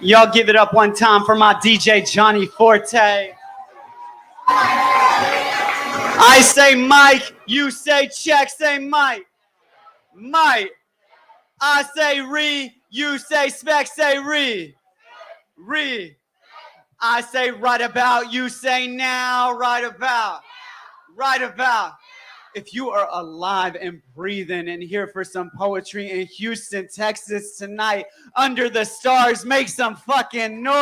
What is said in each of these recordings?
Y'all give it up one time for my DJ Johnny Forte. I say Mike, you say check, say Mike. Mike. I say re, you say spec, say re. Re. I say right about, you say now, right about. Right about. If you are alive and breathing and here for some poetry in Houston, Texas tonight, under the stars, make some fucking noise.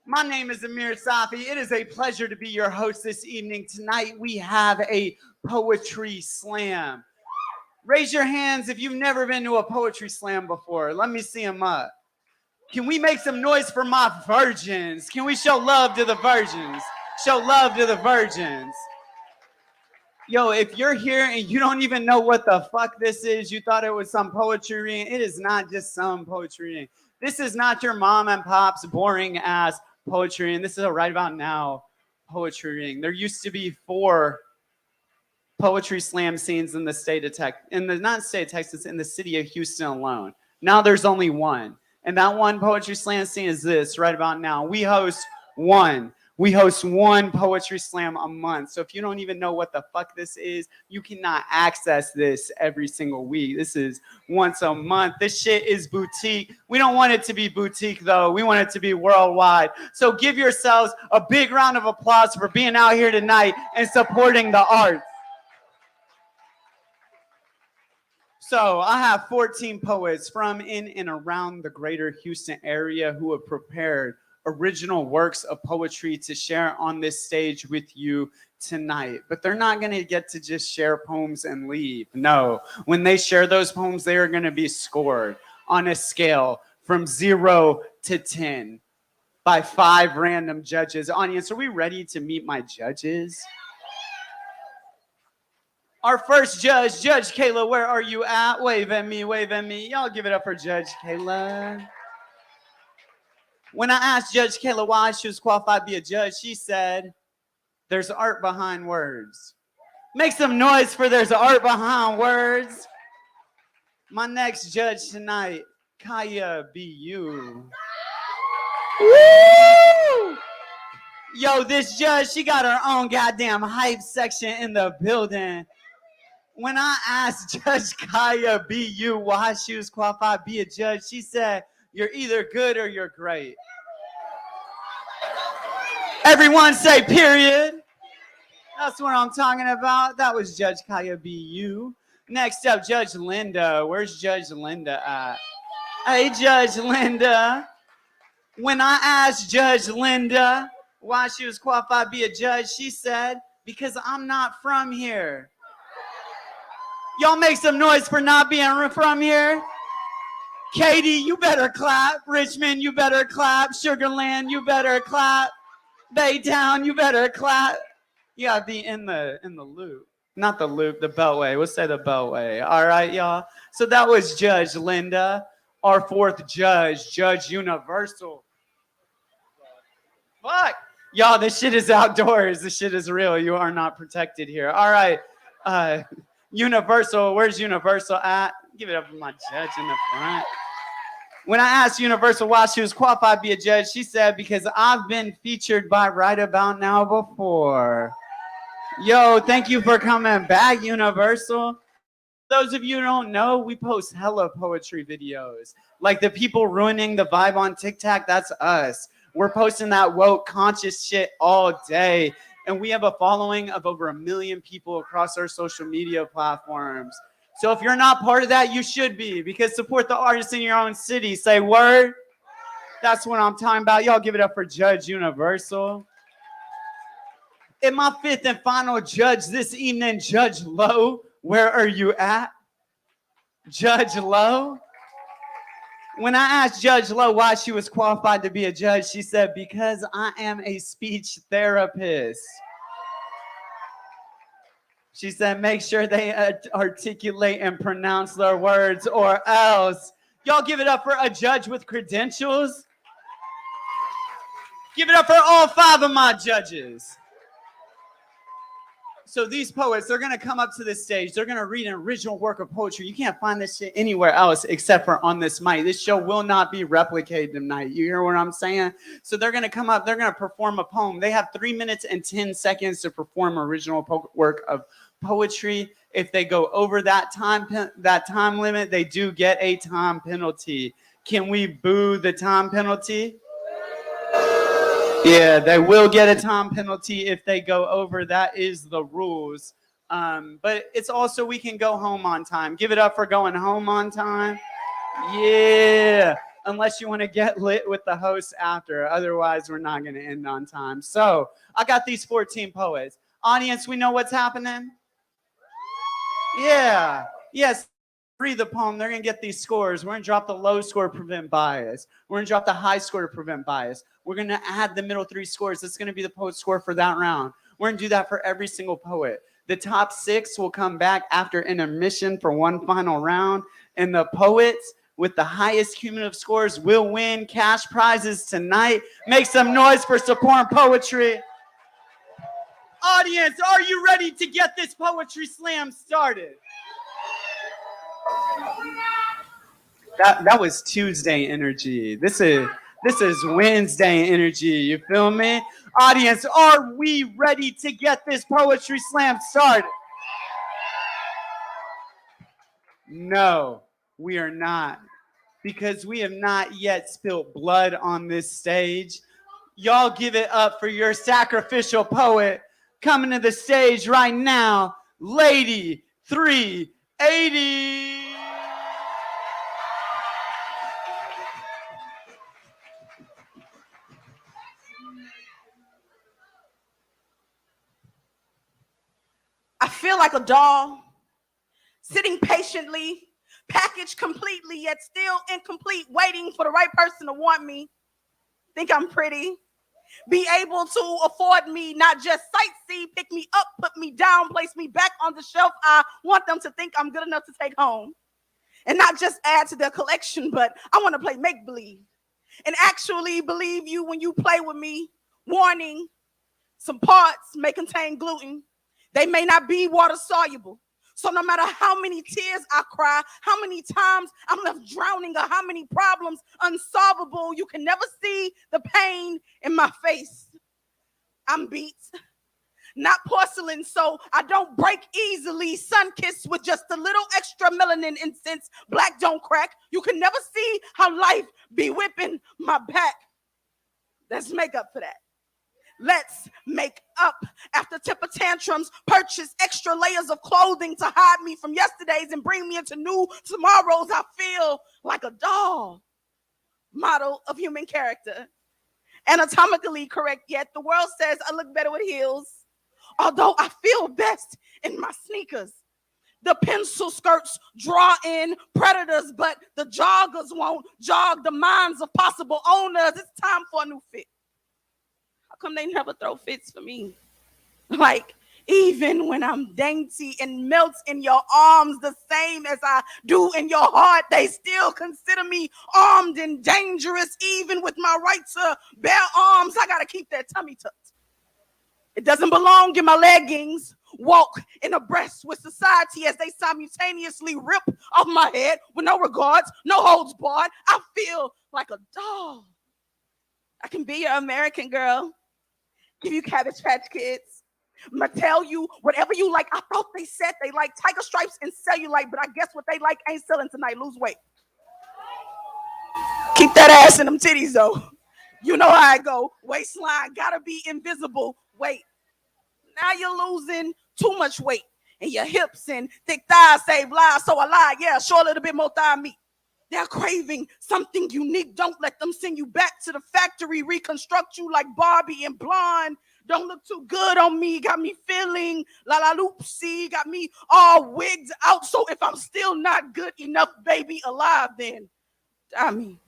My name is Amir Safi. It is a pleasure to be your host this evening. Tonight we have a poetry slam. Raise your hands if you've never been to a poetry slam before. Let me see them up. Can we make some noise for my virgins? Can we show love to the virgins? Show love to the virgins. Yo, if you're here and you don't even know what the fuck this is, you thought it was some poetry reading, it is not just some poetry reading. This is not your mom and pop's boring ass poetry reading. This is a right about now poetry reading. There used to be 4 poetry slam scenes in the state of Texas, not state of Texas, in the city of Houston alone. Now there's only 1. And that one poetry slam scene is this right about now. We host 1 poetry slam a month. So if you don't even know what the fuck this is, you cannot access this every single week. This is once a month. This shit is boutique. We don't want it to be boutique though. We want it to be worldwide. So give yourselves a big round of applause for being out here tonight and supporting the arts. So I have 14 poets from in and around the greater Houston area who have prepared original works of poetry to share on this stage with you tonight. But they're not going to get to just share poems and leave. No, when they share those poems, they are going to be scored on a scale from 0 to 10 by 5 random judges. Audience, are we ready to meet my judges? Our first judge, Judge Kayla, where are you at? Wave at me, wave at me. Y'all give it up for Judge Kayla. When I asked Judge Kayla why she was qualified to be a judge, she said, there's art behind words. Make some noise for there's art behind words. My next judge tonight, Kaya BU. Woo! Yo, this judge, she got her own goddamn hype section in the building. When I asked Judge Kaya BU why she was qualified to be a judge, she said, "You're either good or you're great." Everyone say period. That's what I'm talking about. That was Judge Kaya BU. Next up, Judge Linda. Where's Judge Linda at? Hey, Judge Linda. When I asked Judge Linda why she was qualified to be a judge, she said, "Because I'm not from here." Y'all make some noise for not being from here. Katie, you better clap. Richmond, you better clap. Sugarland, you better clap. Baytown, you better clap. You gotta be in the loop. Not the loop, the beltway. We'll say the beltway. All right, y'all. So that was Judge Linda. Our fourth judge, Judge Universal. Fuck. Y'all, this shit is outdoors. This shit is real. You are not protected here. All right. Universal, where's Universal at? Give it up for my judge in the front. When I asked Universal why she was qualified to be a judge, she said, "Because I've been featured by Right About Now before." Yo, thank you for coming back, Universal. Those of you who don't know, we post hella poetry videos. Like the people ruining the vibe on TikTok, that's us. We're posting that woke conscious shit all day. And we have a following of over 1 million people across our social media platforms. So if you're not part of that, you should be, because support the artists in your own city. Say word. That's what I'm talking about. Y'all give it up for Judge Universal. And my fifth and final judge this evening, Judge Lowe. Where are you at? Judge Lowe? When I asked Judge Lowe why she was qualified to be a judge, she said, "Because I am a speech therapist." She said, "Make sure they articulate and pronounce their words or else." Y'all give it up for a judge with credentials. Give it up for all 5 of my judges. So these poets, they're going to come up to this stage. They're going to read an original work of poetry. You can't find this shit anywhere else except for on this mic. This show will not be replicated tonight. You hear what I'm saying? So they're going to come up. They're going to perform a poem. They have 3 minutes and 10 seconds to perform original work of poetry. If they go over that time limit, they do get a time penalty. Can we boo the time penalty? Yeah, they will get a time penalty if they go over. That is the rules. But it's also we can go home on time. Give it up for going home on time. Yeah, unless you want to get lit with the host after. Otherwise, we're not going to end on time. So I got these 14 poets. Audience, we know what's happening? Yeah. Yes. Read the poem. They're going to get these scores. We're going to drop the low score to prevent bias. We're going to drop the high score to prevent bias. We're going to add the middle 3 scores. That's going to be the poet score for that round. We're going to do that for every single poet. The top 6 will come back after intermission for one final round. And the poets with the highest cumulative scores will win cash prizes tonight. Make some noise for supporting poetry. Audience, are you ready to get this poetry slam started? That was Tuesday energy. This is Wednesday energy. You feel me? Audience, are we ready to get this poetry slam started? No, we are not. Because we have not yet spilled blood on this stage. Y'all give it up for your sacrificial poet coming to the stage right now, Lady 380. I feel like a doll, sitting patiently, packaged completely, yet still incomplete, waiting for the right person to want me. Think I'm pretty. Be able to afford me, not just sightsee, pick me up, put me down, place me back on the shelf. I want them to think I'm good enough to take home. And not just add to their collection, but I want to play make-believe. And actually believe you when you play with me. Warning, some parts may contain gluten. They may not be water soluble. So no matter how many tears I cry, how many times I'm left drowning, or how many problems unsolvable, you can never see the pain in my face. I'm beat, not porcelain, so I don't break easily. Sun-kissed with just a little extra melanin, and since black don't crack, you can never see how life be whipping my back. Let's make up for that. Let's make up. After temper tantrums, purchase extra layers of clothing to hide me from yesterdays and bring me into new tomorrows. I feel like a doll, model of human character. Anatomically correct, yet the world says I look better with heels, although I feel best in my sneakers. The pencil skirts draw in predators, but the joggers won't jog the minds of possible owners. It's time for a new fit. How come they never throw fits for me? Like, even when I'm dainty and melts in your arms the same as I do in your heart, they still consider me armed and dangerous. Even with my right to bear arms, I gotta keep that tummy tucked. It doesn't belong in my leggings. Walk in abreast with society as they simultaneously rip off my head with no regards, no holds barred. I feel like a doll. I can be your American girl, give you Cabbage Patch Kids, I'm gonna tell you whatever you like. I thought they said they like tiger stripes and cellulite, but I guess what they like ain't selling tonight. Lose weight. Keep that ass in them titties though. You know how I go. Waistline gotta be invisible. Wait. Now you're losing too much weight, and your hips and thick thighs save lives. So I lied. Yeah, sure, a little bit more thigh meat. They're craving something unique. Don't let them send you back to the factory, reconstruct you like Barbie and blonde. Don't look too good on me. Got me feeling la la loopsy. Got me all wigged out. So if I'm still not good enough, baby, alive, then I mean,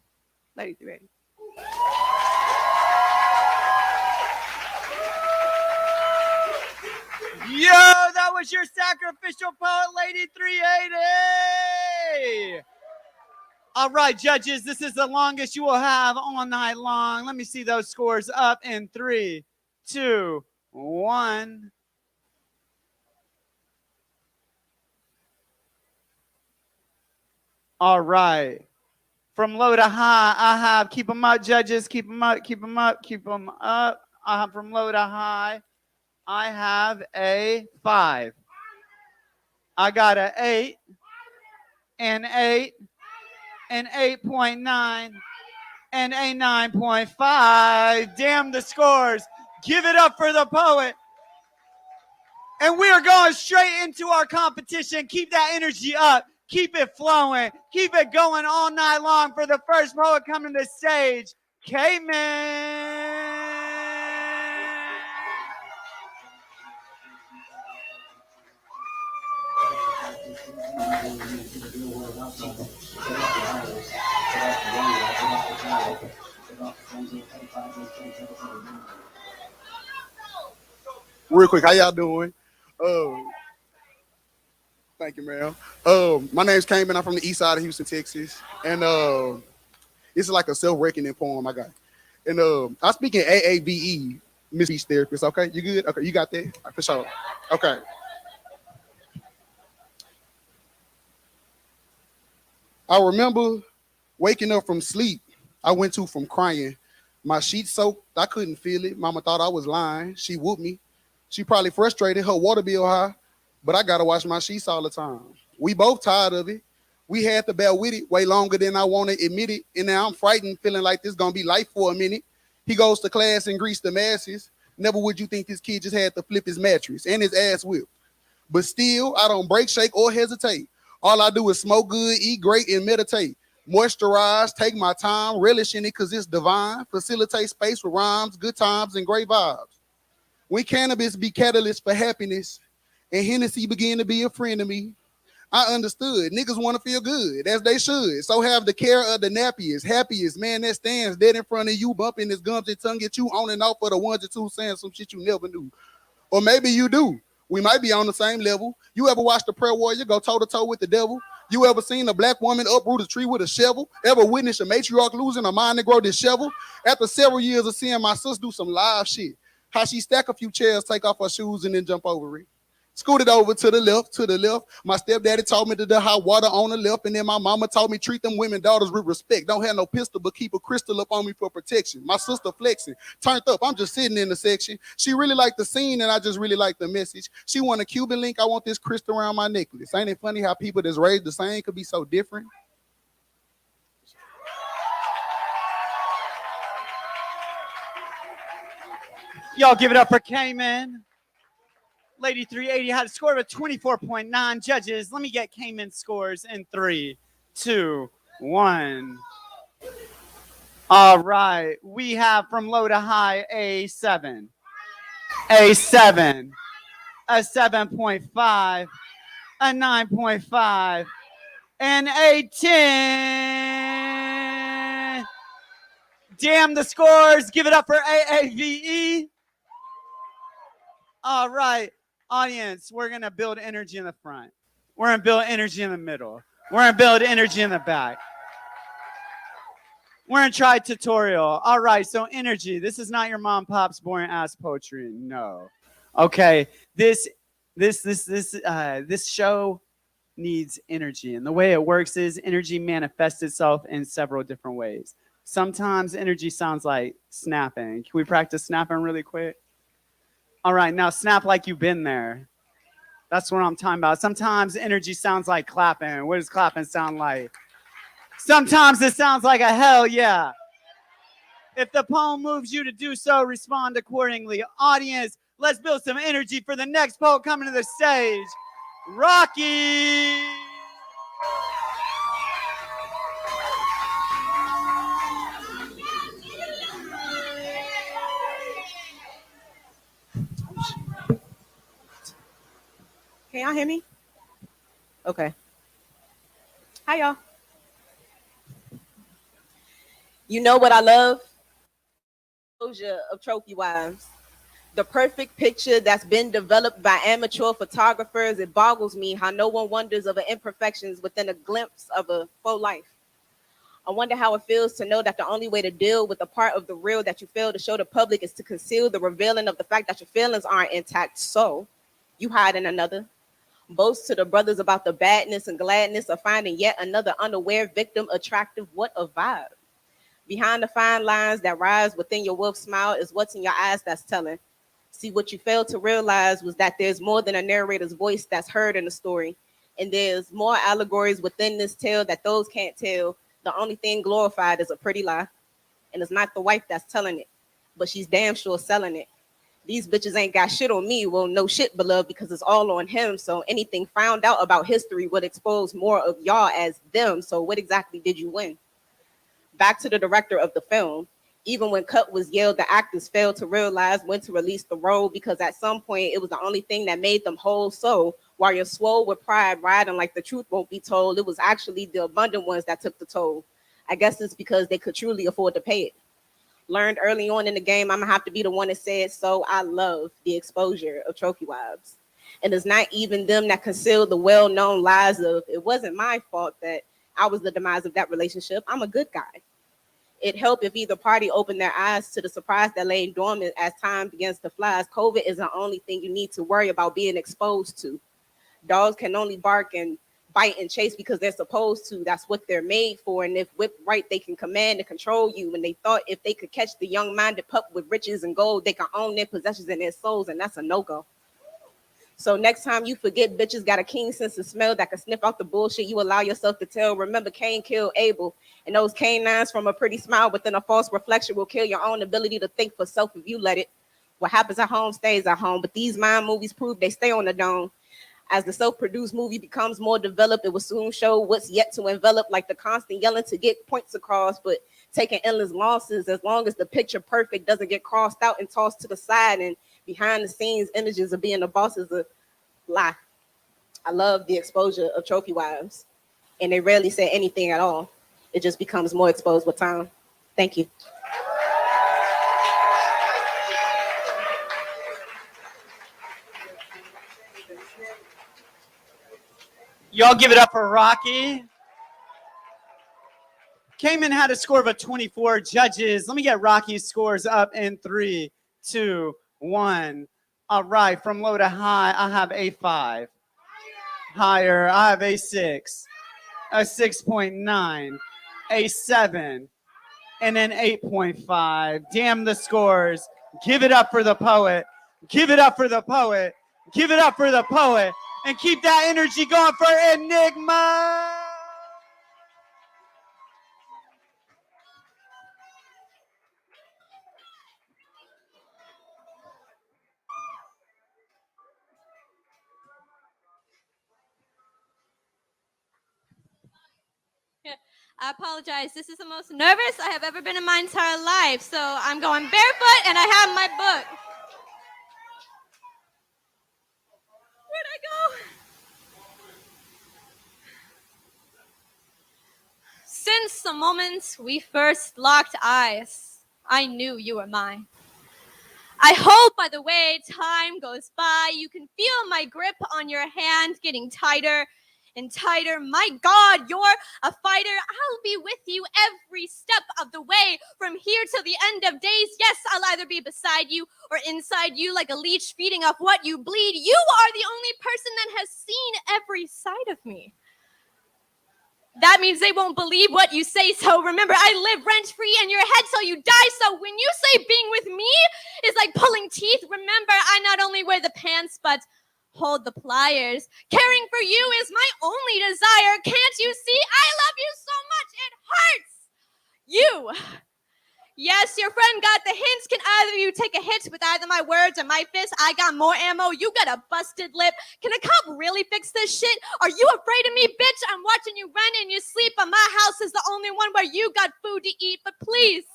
Lady 380. Yo, that was your sacrificial poet, Lady 380. All right, judges, this is the longest you will have all night long. Let me see those scores up in 3, 2, 1. All right. From low to high, I have, keep them up, judges, keep them up, keep them up, keep them up. I have from low to high, I have a 5. I got an 8, an 8, an 8.9, and a 9.5. Damn the scores. Give it up for the poet. And we are going straight into our competition. Keep that energy up. Keep it flowing. Keep it going all night long for the first poet coming to the stage, K-Man. Real quick, how y'all doing? Thank you, ma'am. My name's Cayman. I'm from the east side of Houston, Texas. And this is like a self-reckoning poem I got. And I speak in AAVE, Miss Speech Therapist. Okay, you good? Okay, you got that? For sure. Okay. I remember waking up from sleep. I went to from crying. My sheets soaked. I couldn't feel it. Mama thought I was lying. She whooped me. She probably frustrated. Her water bill high. But I got to wash my sheets all the time. We both tired of it. We had to bear with it way longer than I want to admit it. And now I'm frightened, feeling like this going to be life for a minute. He goes to class and grease the masses. Never would you think this kid just had to flip his mattress and his ass whipped. But still, I don't break, shake, or hesitate. All I do is smoke good, eat great, and meditate. Moisturize, take my time, relish in it because it's divine. Facilitate space with rhymes, good times, and great vibes. When cannabis be catalyst for happiness and Hennessy began to be a friend of me, I understood. Niggas want to feel good, as they should. So have the care of the nappiest, happiest man that stands dead in front of you, bumping his gums and tongue at you on and off for the ones and twos saying some shit you never knew. Or maybe you do. We might be on the same level. You ever watched a prayer warrior go toe-to-toe with the devil? You ever seen a black woman uproot a tree with a shovel? Ever witnessed a matriarch losing her mind and grow disheveled? After several years of seeing my sis do some live shit, how she stack a few chairs, take off her shoes, and then jump over it. Scooted over to the left, to the left. My stepdaddy taught me to the hot water on the left, and then my mama taught me treat them women daughters with respect. Don't have no pistol, but keep a crystal up on me for protection. My sister flexing, turned up. I'm just sitting in the section. She really liked the scene, and I just really liked the message. She want a Cuban link. I want this crystal around my necklace. Ain't it funny how people that's raised the same could be so different? Y'all give it up for Cayman. Lady 380 had a score of a 24.9. Judges, let me get Cayman's scores in 3, 2, 1. All right. We have from low to high a 7, a 7, a 7.5, a 9.5, and a 10. Damn the scores. Give it up for AAVE. All right. Audience, we're going to build energy in the front. We're going to build energy in the middle. We're going to build energy in the back. We're going to try tutorial. All right, so energy. This is not your mom pop's boring ass poetry. No. Okay. This show needs energy. And the way it works is energy manifests itself in several different ways. Sometimes energy sounds like snapping. Can we practice snapping really quick? All right, now snap like you've been there. That's what I'm talking about. Sometimes energy sounds like clapping. What does clapping sound like? Sometimes it sounds like a hell yeah. If the poem moves you to do so, respond accordingly. Audience, let's build some energy for the next poet coming to the stage, Rocky. Can y'all hear me? Okay. Hi, y'all. You know what I love? Exposure of trophy wives. The perfect picture that's been developed by amateur photographers. It boggles me how no one wonders of the imperfections within a glimpse of a faux life. I wonder how it feels to know that the only way to deal with the part of the real that you fail to show the public is to conceal the revealing of the fact that your feelings aren't intact. So you hide in another. Boast to the brothers about the badness and gladness of finding yet another unaware victim attractive. What a vibe. Behind the fine lines that rise within your wolf smile is what's in your eyes that's telling. See, what you failed to realize was that there's more than a narrator's voice that's heard in the story. And there's more allegories within this tale that those can't tell. The only thing glorified is a pretty lie. And it's not the wife that's telling it, but she's damn sure selling it. These bitches ain't got shit on me. Well, no shit, beloved, because it's all on him. So anything found out about history would expose more of y'all as them. So what exactly did you win? Back to the director of the film. Even when cut was yelled, the actors failed to realize when to release the role because at some point it was the only thing that made them whole. So while you're swole with pride, riding like the truth won't be told, it was actually the abundant ones that took the toll. I guess it's because they could truly afford to pay it. Learned early on in the game, I'm gonna have to be the one that said so. I love the exposure of trophy wives. And it's not even them that concealed the well-known lies of it wasn't my fault that I was the demise of that relationship. I'm a good guy. It helped if either party opened their eyes to the surprise that lay dormant as time begins to fly. COVID is the only thing you need to worry about being exposed to. Dogs can only bark and bite and chase because they're supposed to. That's what they're made for. And if whipped right, they can command and control you. And they thought if they could catch the young-minded pup with riches and gold, they can own their possessions and their souls, and that's a no-go. So next time you forget bitches got a keen sense of smell that can sniff out the bullshit you allow yourself to tell. Remember, Cain killed Abel, and those canines from a pretty smile within a false reflection will kill your own ability to think for self if you let it. What happens at home stays at home, but these mind movies prove they stay on the dome. As the self-produced movie becomes more developed, it will soon show what's yet to envelop, like the constant yelling to get points across, but taking endless losses as long as the picture perfect doesn't get crossed out and tossed to the side, and behind the scenes images of being the boss is a lie. I love the exposure of trophy wives, and they rarely say anything at all. It just becomes more exposed with time. Thank you. Y'all give it up for Rocky. Cayman had a score of a 24. Judges, let me get Rocky's scores up in 3, 2, 1. All right, from low to high, I have a 5. Higher, I have a 6, a 6.9, a 7, and an 8.5. Damn the scores. Give it up for the poet. Give it up for the poet. Give it up for the poet. And keep that energy going for Enigma. I apologize. This is the most nervous I have ever been in my entire life. So I'm going barefoot and I have my book. Where'd I go? Since the moment we first locked eyes, I knew you were mine. I hope by the way time goes by, you can feel my grip on your hand getting tighter and tighter. My God, you're a fighter. I'll be with you every step of the way from here till the end of days. Yes, I'll either be beside you or inside you like a leech feeding off what you bleed. You are the only person that has seen every side of me. That means they won't believe what you say. So remember, I live rent-free in your head till you die. So when you say being with me is like pulling teeth, remember, I not only wear the pants, but hold the pliers. Caring for you is my only desire. Can't you see? I love you so much. It hurts. You. Yes, your friend got the hints. Can either of you take a hit with either my words or my fist? I got more ammo. You got a busted lip. Can a cop really fix this shit? Are you afraid of me, bitch? I'm watching you run in your sleep, but my house is the only one where you got food to eat. But please,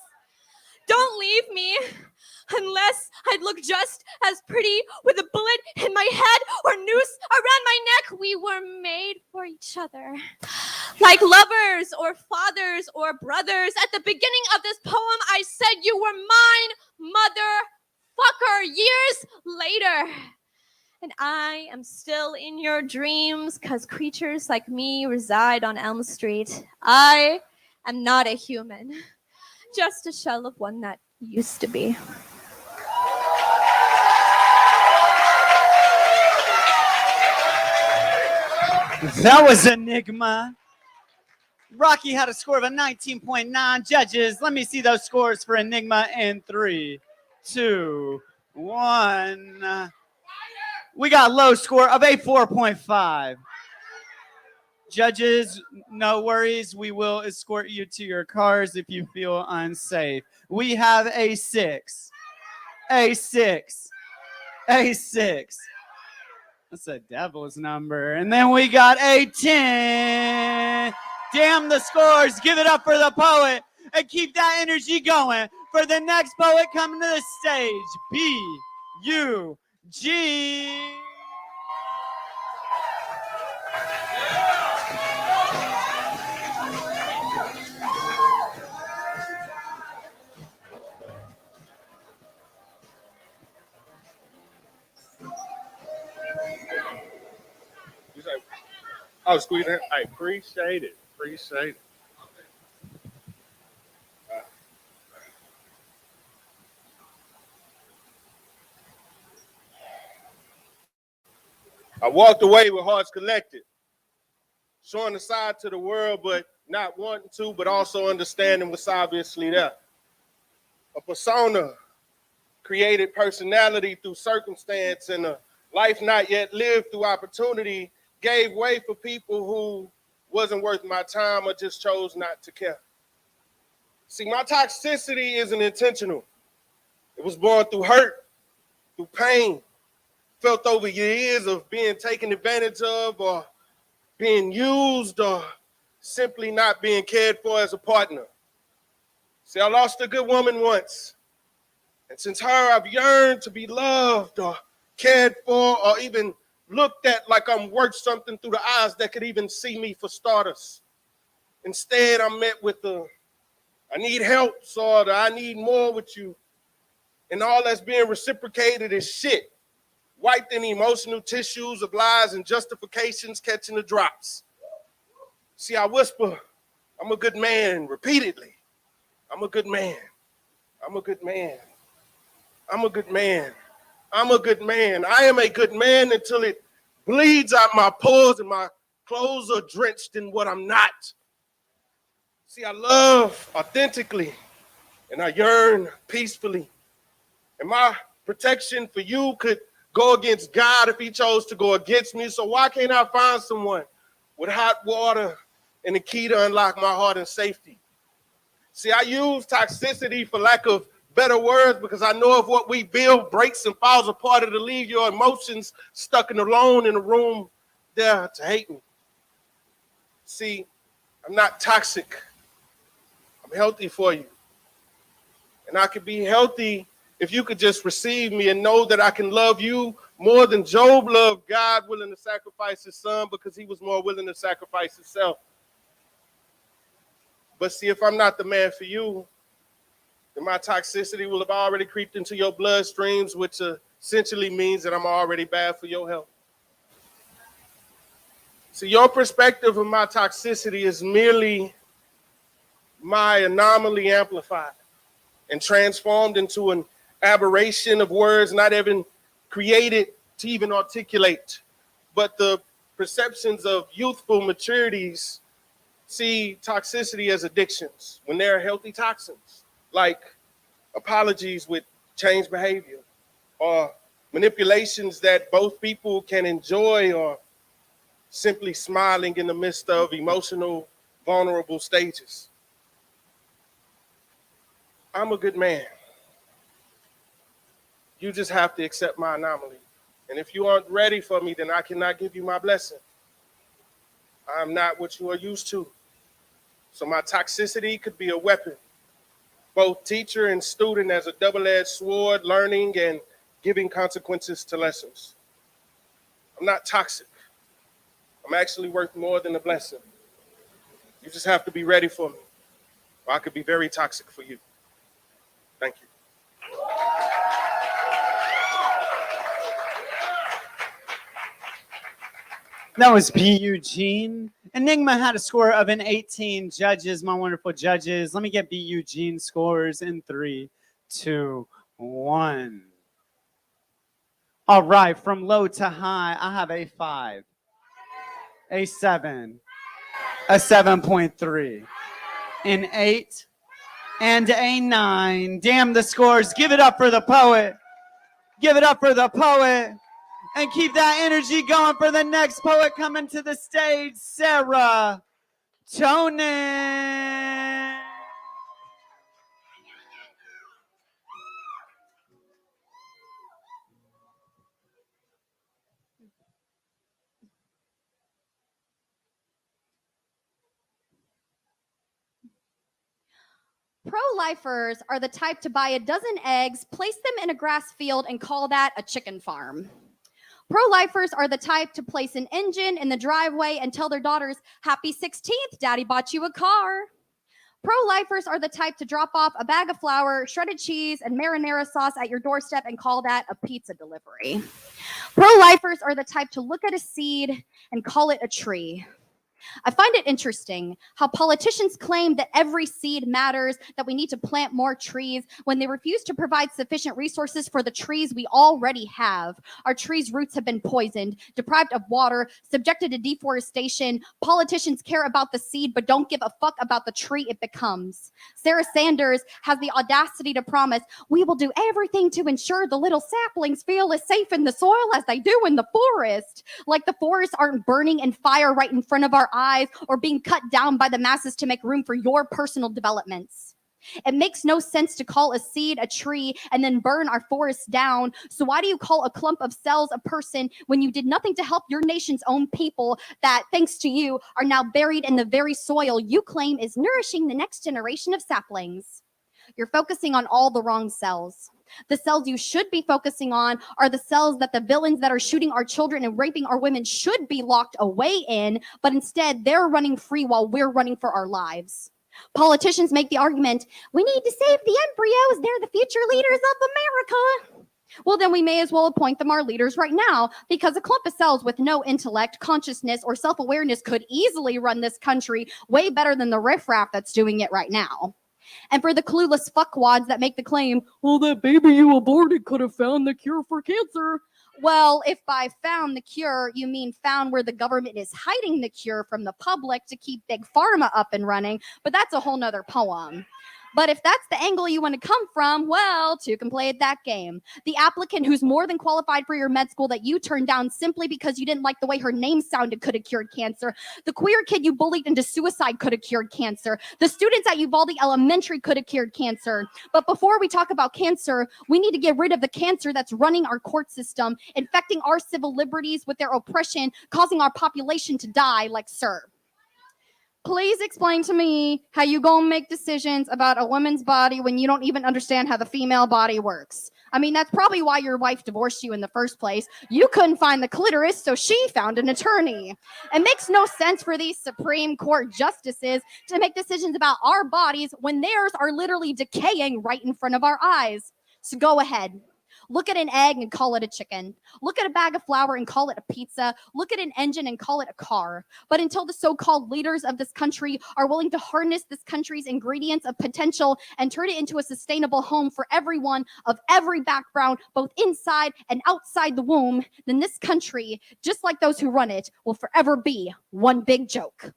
don't leave me. Unless I'd look just as pretty with a bullet in my head or noose around my neck. We were made for each other. Like lovers or fathers or brothers. At the beginning of this poem, I said you were mine, motherfucker, years later. And I am still in your dreams because creatures like me reside on Elm Street. I am not a human, just a shell of one that used to be. That was Enigma. Rocky had a score of a 19.9. Judges, let me see those scores for Enigma in 3, 2, 1. We got a low score of a 4.5. Judges, no worries. We will escort you to your cars if you feel unsafe. We have a 6. A 6. A 6. That's a devil's number. And then we got a 10. Damn the scores. Give it up for the poet and keep that energy going for the next poet coming to the stage. B-U-G. Oh, squeeze that. I appreciate it. Appreciate it. I walked away with hearts collected, showing the side to the world, but not wanting to, but also understanding what's obviously there. A persona, created personality through circumstance, and a life not yet lived through opportunity gave way for people who wasn't worth my time or just chose not to care. See, my toxicity isn't intentional. It was born through hurt, through pain, felt over years of being taken advantage of or being used or simply not being cared for as a partner. See, I lost a good woman once. And since her, I've yearned to be loved or cared for or even looked at like I'm worth something through the eyes that could even see me for starters. Instead, I'm met with the, I need help, or the I need more with you. And all that's being reciprocated is shit, wiped in emotional tissues of lies and justifications catching the drops. See, I whisper, I'm a good man repeatedly. I'm a good man. I'm a good man. I'm a good man. I'm a good man. I am a good man until it bleeds out my pores and my clothes are drenched in what I'm not. See, I love authentically and I yearn peacefully. And my protection for you could go against God if he chose to go against me. So why can't I find someone with hot water and the key to unlock my heart and safety? See, I use toxicity for lack of better words because I know if what we build breaks and falls apart, it'll leave your emotions stuck and alone in a room there to hate me. See, I'm not toxic. I'm healthy for you. And I could be healthy if you could just receive me and know that I can love you more than Job loved God, willing to sacrifice his son because he was more willing to sacrifice himself. But see, if I'm not the man for you, then my toxicity will have already creeped into your bloodstreams, which essentially means that I'm already bad for your health. See, your perspective of my toxicity is merely my anomaly amplified and transformed into an aberration of words not even created to even articulate, but the perceptions of youthful maturities see toxicity as addictions when they're healthy toxins, like apologies with changed behavior or manipulations that both people can enjoy or simply smiling in the midst of emotional, vulnerable stages. I'm a good man. You just have to accept my anomaly. And if you aren't ready for me, then I cannot give you my blessing. I'm not what you are used to. So my toxicity could be a weapon, both teacher and student as a double-edged sword, learning and giving consequences to lessons. I'm not toxic. I'm actually worth more than a blessing. You just have to be ready for me, or I could be very toxic for you. Thank you. That was P. Eugene. Enigma had a score of an 18. Judges, my wonderful judges. Let me get B. Eugene scores in 3, 2, 1. All right, from low to high, I have a 5, a 7, a 7.3, an 8, and a 9. Damn the scores. Give it up for the poet. Give it up for the poet. And keep that energy going for the next poet coming to the stage, Sarah Tonin. Pro-lifers are the type to buy a dozen eggs, place them in a grass field, and call that a chicken farm. Pro-lifers are the type to place an engine in the driveway and tell their daughters, "Happy 16th, Daddy bought you a car." Pro-lifers are the type to drop off a bag of flour, shredded cheese, and marinara sauce at your doorstep and call that a pizza delivery. Pro-lifers are the type to look at a seed and call it a tree. I find it interesting how politicians claim that every seed matters, that we need to plant more trees, when they refuse to provide sufficient resources for the trees we already have. Our trees' roots have been poisoned, deprived of water, subjected to deforestation. Politicians care about the seed but don't give a fuck about the tree it becomes. Sarah Sanders has the audacity to promise, "We will do everything to ensure the little saplings feel as safe in the soil as they do in the forest." Like the forests aren't burning in fire right in front of our eyes or being cut down by the masses to make room for your personal developments. It makes no sense to call a seed a tree and then burn our forests down. So why do you call a clump of cells a person when you did nothing to help your nation's own people that, thanks to you, are now buried in the very soil you claim is nourishing the next generation of saplings? You're focusing on all the wrong cells. The cells you should be focusing on are the cells that the villains that are shooting our children and raping our women should be locked away in, but instead they're running free while we're running for our lives. Politicians make the argument, "We need to save the embryos, they're the future leaders of America." Well, then we may as well appoint them our leaders right now, because a clump of cells with no intellect, consciousness, or self-awareness could easily run this country way better than the riffraff that's doing it right now. And for the clueless fuckwads that make the claim, well, that baby you aborted could have found the cure for cancer. Well, if by found the cure, you mean found where the government is hiding the cure from the public to keep Big Pharma up and running, but that's a whole nother poem. But if that's the angle you want to come from, well, two can play at that game. The applicant who's more than qualified for your med school that you turned down simply because you didn't like the way her name sounded could have cured cancer. The queer kid you bullied into suicide could have cured cancer. The students at Uvalde Elementary could have cured cancer. But before we talk about cancer, we need to get rid of the cancer that's running our court system, infecting our civil liberties with their oppression, causing our population to die like Sir. Please explain to me how you gonna make decisions about a woman's body when you don't even understand how the female body works. I mean, that's probably why your wife divorced you in the first place. You couldn't find the clitoris, so she found an attorney. It makes no sense for these Supreme Court justices to make decisions about our bodies when theirs are literally decaying right in front of our eyes. So go ahead. Look at an egg and call it a chicken. Look at a bag of flour and call it a pizza. Look at an engine and call it a car. But until the so-called leaders of this country are willing to harness this country's ingredients of potential and turn it into a sustainable home for everyone of every background, both inside and outside the womb, then this country, just like those who run it, will forever be one big joke.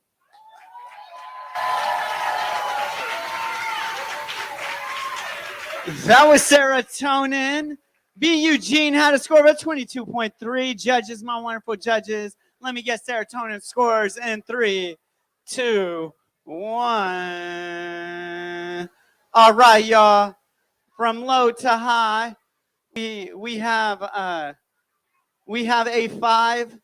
That was serotonin. B. Eugene had a score of 22.3. Judges, my wonderful judges. Let me get serotonin scores in 3, 2, 1. All right, y'all. From low to high, we have a 5.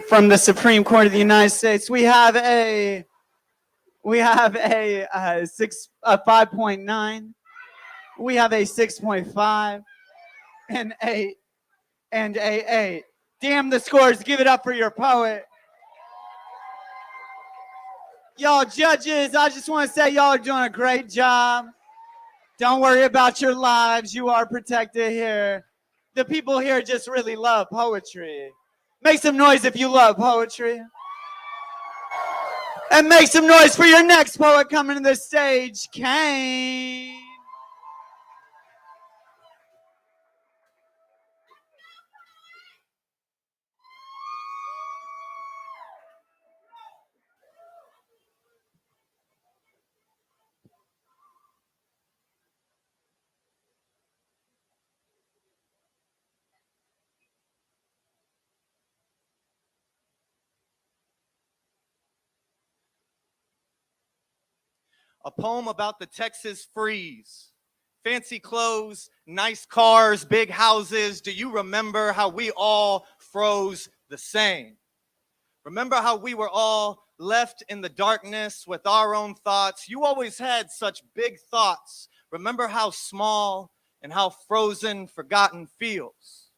From the Supreme Court of the United States, we have a 5.9. We have a 6.5 and a 8. Damn the scores. Give it up for your poet. Y'all judges, I just want to say y'all are doing a great job. Don't worry about your lives. You are protected here. The people here just really love poetry. Make some noise if you love poetry. And make some noise for your next poet coming to the stage, Kane. A poem about the Texas freeze. Fancy clothes, nice cars, big houses. Do you remember how we all froze the same? Remember how we were all left in the darkness with our own thoughts? You always had such big thoughts. Remember how small and how frozen forgotten feels.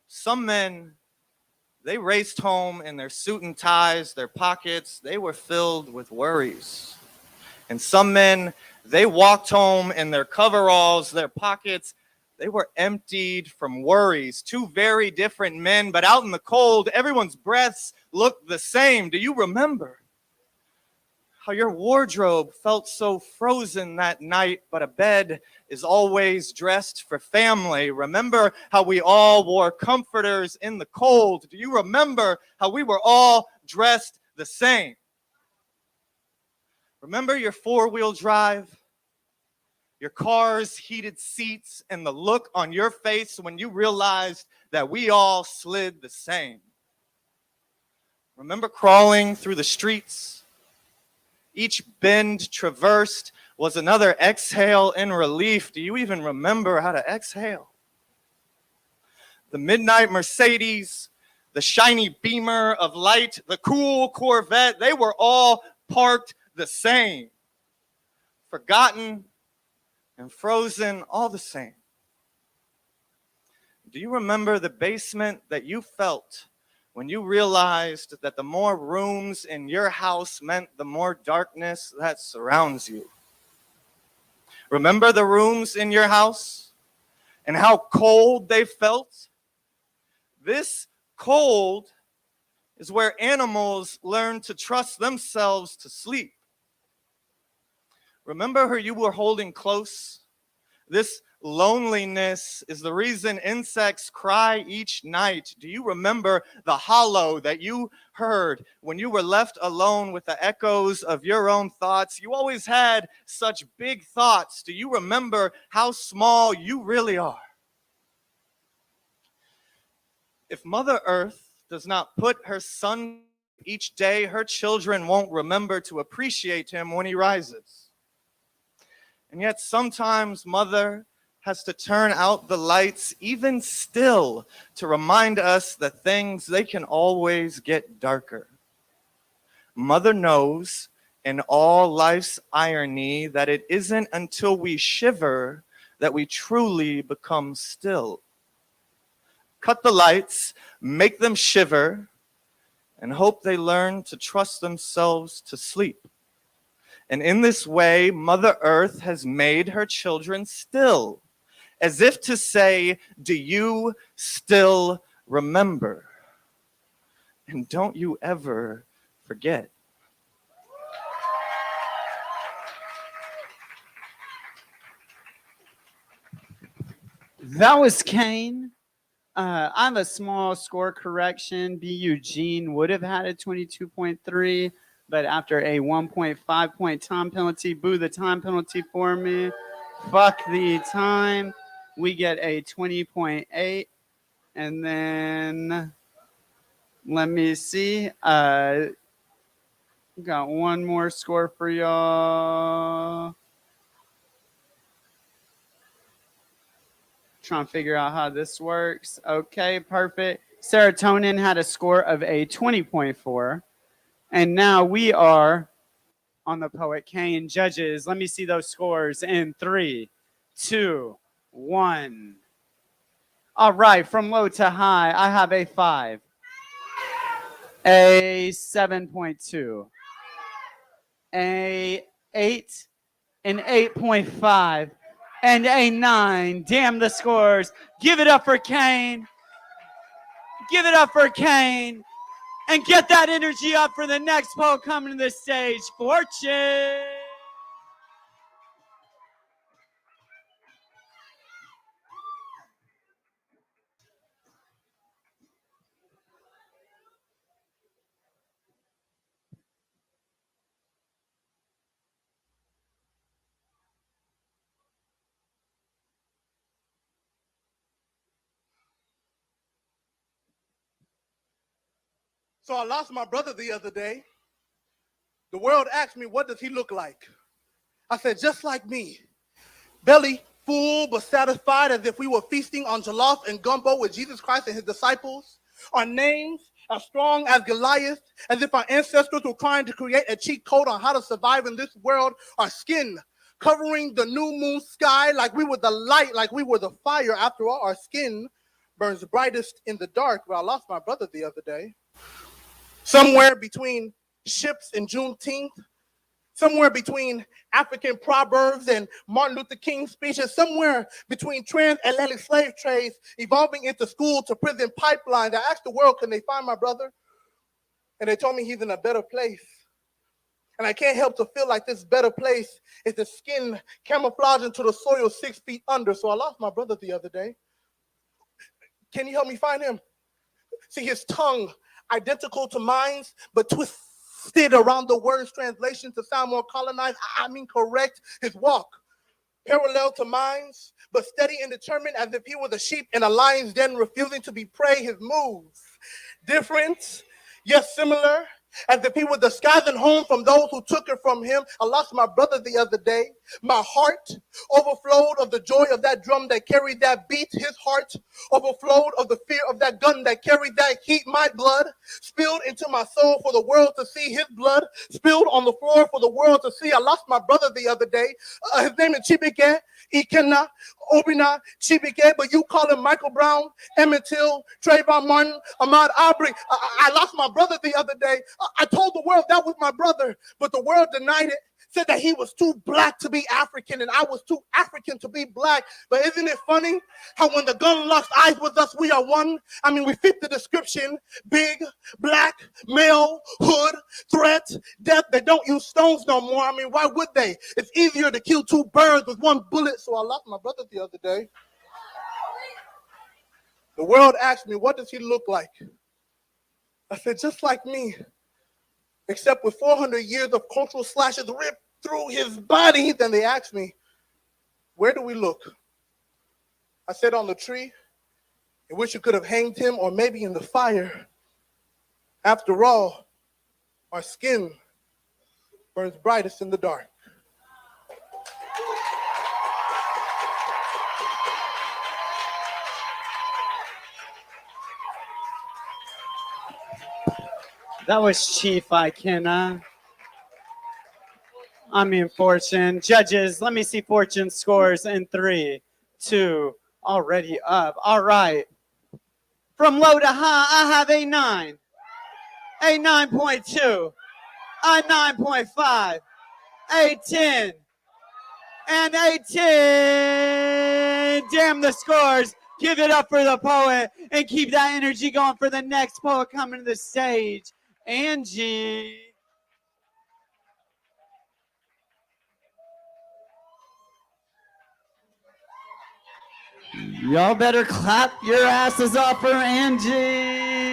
Some men, they raced home in their suit and ties, their pockets, they were filled with worries. And some men, they walked home in their coveralls, their pockets, they were emptied from worries. Two very different men, but out in the cold, everyone's breaths looked the same. Do you remember how your wardrobe felt so frozen that night, but a bed is always dressed for family? Remember how we all wore comforters in the cold? Do you remember how we were all dressed the same? Remember your four-wheel drive, your car's heated seats, and the look on your face when you realized that we all slid the same. Remember crawling through the streets? Each bend traversed was another exhale in relief. Do you even remember how to exhale? The midnight Mercedes, the shiny Beamer of light, the cool Corvette, they were all parked the same, forgotten and frozen all the same. Do you remember the basement that you felt when you realized that the more rooms in your house meant the more darkness that surrounds you? Remember the rooms in your house and how cold they felt? This cold is where animals learn to trust themselves to sleep. Remember who you were holding close? This loneliness is the reason insects cry each night. Do you remember the hollow that you heard when you were left alone with the echoes of your own thoughts? You always had such big thoughts. Do you remember how small you really are? If Mother Earth does not put her sun each day, her children won't remember to appreciate him when he rises. And yet sometimes Mother has to turn out the lights even still to remind us that things, they can always get darker. Mother knows in all life's irony that it isn't until we shiver that we truly become still. Cut the lights, make them shiver, and hope they learn to trust themselves to sleep. And in this way, Mother Earth has made her children still, as if to say, do you still remember? And don't you ever forget. That was Kane. I have a small score correction. B. Eugene would have had a 22.3, but after a 1.5 point time penalty, boo the time penalty for me. Fuck the time. We get a 20.8. And then let me see. Got one more score for y'all. Trying to figure out how this works. Okay, perfect. Serotonin had a score of a 20.4. And now we are on the Poet Kane judges. Let me see those scores in 3, 2, 1. All right, from low to high, I have a 5, a 7.2, a 8, an 8.5, and a 9. Damn the scores. Give it up for Kane. Give it up for Kane. And get that energy up for the next poet coming to the stage, Fortune. So I lost my brother the other day. The world asked me, what does he look like? I said, just like me. Belly full but satisfied, as if we were feasting on jollof and gumbo with Jesus Christ and his disciples. Our names as strong as Goliath, as if our ancestors were trying to create a cheat code on how to survive in this world. Our skin covering the new moon sky like we were the light, like we were the fire. After all, our skin burns brightest in the dark. Well, I lost my brother the other day. Somewhere between ships and Juneteenth, somewhere between African proverbs and Martin Luther King's speeches, somewhere between transatlantic slave trades evolving into school to prison pipelines. I asked the world, can they find my brother? And they told me he's in a better place. And I can't help to feel like this better place is the skin camouflaging to the soil 6 feet under. So I lost my brother the other day. Can you help me find him? See, his tongue identical to mine, but twisted around the word's translation to sound more colonized. I mean correct. His walk parallel to mine, but steady and determined, as if he was a sheep in a lion's den, refusing to be prey. His moves different, yet similar, as if he was disguising home from those who took it from him. I lost my brother the other day. My heart overflowed of the joy of that drum that carried that beat. His heart overflowed of the fear of that gun that carried that heat. My blood spilled into my soul for the world to see. His blood spilled on the floor for the world to see. I lost my brother the other day. His name is Chibike Ikenna Obina Chibike, but you call him Michael Brown, Emmett Till, Trayvon Martin, Ahmaud Arbery. I lost my brother the other day. I told the world that was my brother, but the world denied it. said that he was too black to be African and I was too African to be black. But isn't it funny how when the gun locks eyes with us, we are one? I mean, we fit the description: big, black, male, hood, threat, death. They don't use stones no more. I mean, why would they? It's easier to kill two birds with one bullet. So I lost my brother the other day. The world asked me, what does he look like? I said, just like me, except with 400 years of cultural slashes ripped through his body. Then they asked me, where do we look? I said, on the tree in which you could have hanged him, or maybe in the fire. After all, our skin burns brightest in the dark. That was Chief Ikena. Fortune. Judges, let me see Fortune scores in 3, 2, already up. All right. From low to high, I have a 9, a 9.2, a 9.5, a 10, and a 10. Damn the scores. Give it up for the poet and keep that energy going for the next poet coming to the stage. Angie. Y'all better clap your asses up for Angie.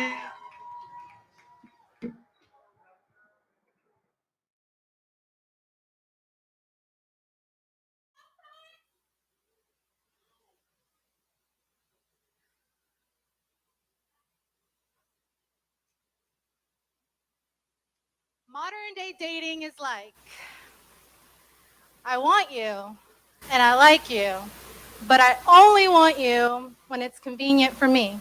Modern day dating is like, I want you and I like you, but I only want you when it's convenient for me.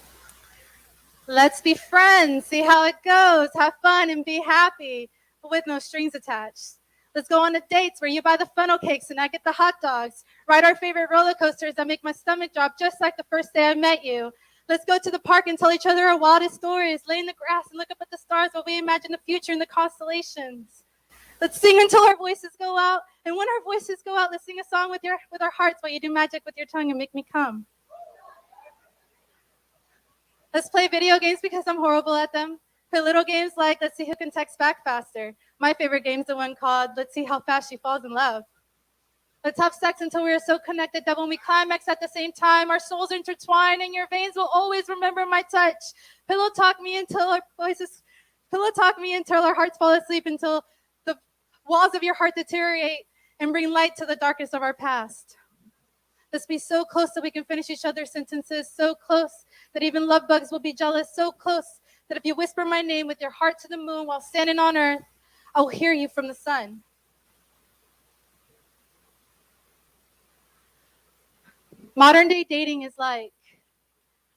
Let's be friends, see how it goes, have fun and be happy, but with no strings attached. Let's go on the dates where you buy the funnel cakes and I get the hot dogs, ride our favorite roller coasters that make my stomach drop just like the first day I met you. Let's go to the park and tell each other our wildest stories, lay in the grass and look up at the stars while we imagine the future and the constellations. Let's sing until our voices go out, and when our voices go out, let's sing a song with our hearts while you do magic with your tongue and make me come. Let's play video games because I'm horrible at them. Play little games like let's see who can text back faster. My favorite game is the one called let's see how fast she falls in love. Let's have sex until we are so connected that when we climax at the same time, our souls intertwine and your veins will always remember my touch. Pillow talk me until our hearts fall asleep, until the walls of your heart deteriorate and bring light to the darkness of our past. Let's be so close that we can finish each other's sentences, so close that even love bugs will be jealous, so close that if you whisper my name with your heart to the moon while standing on earth, I will hear you from the sun. Modern day dating is like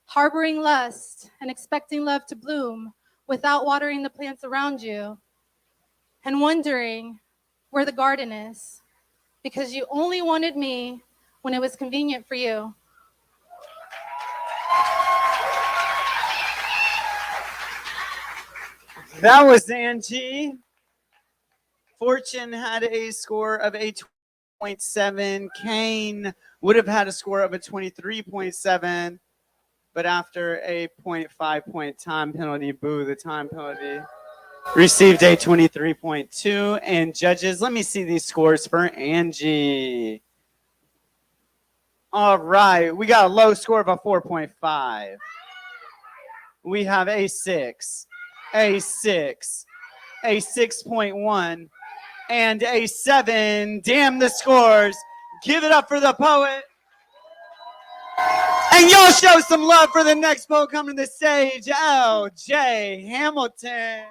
harboring lust and expecting love to bloom without watering the plants around you and wondering where the garden is because you only wanted me when it was convenient for you. That was Angie. Fortune had a score of a 20.7. Kane would have had a score of a 23.7, but after a 0.5 point time penalty, the time penalty, received a 23.2. And judges, let me see these scores for Angie. All right, we got a low score of a 4.5. We have a 6, a 6, a 6.1, and a 7. Damn the scores. Give it up for the poet. And y'all show some love for the next poet coming to the stage, L.J. Hamilton.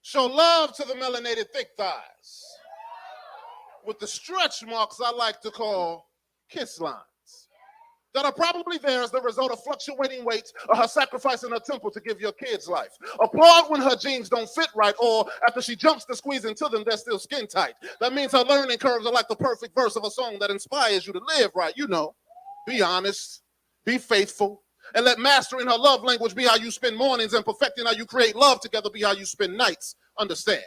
Show love to the melanated thick thighs with the stretch marks I like to call kiss lines. that are probably there as the result of fluctuating weight or her sacrifice in her temple to give your kids life. Applaud when her jeans don't fit right, or after she jumps to squeeze into them, they're still skin tight. That means her learning curves are like the perfect verse of a song that inspires you to live right. You know, be honest, be faithful, and let mastering her love language be how you spend mornings, and perfecting how you create love together be how you spend nights. Understand?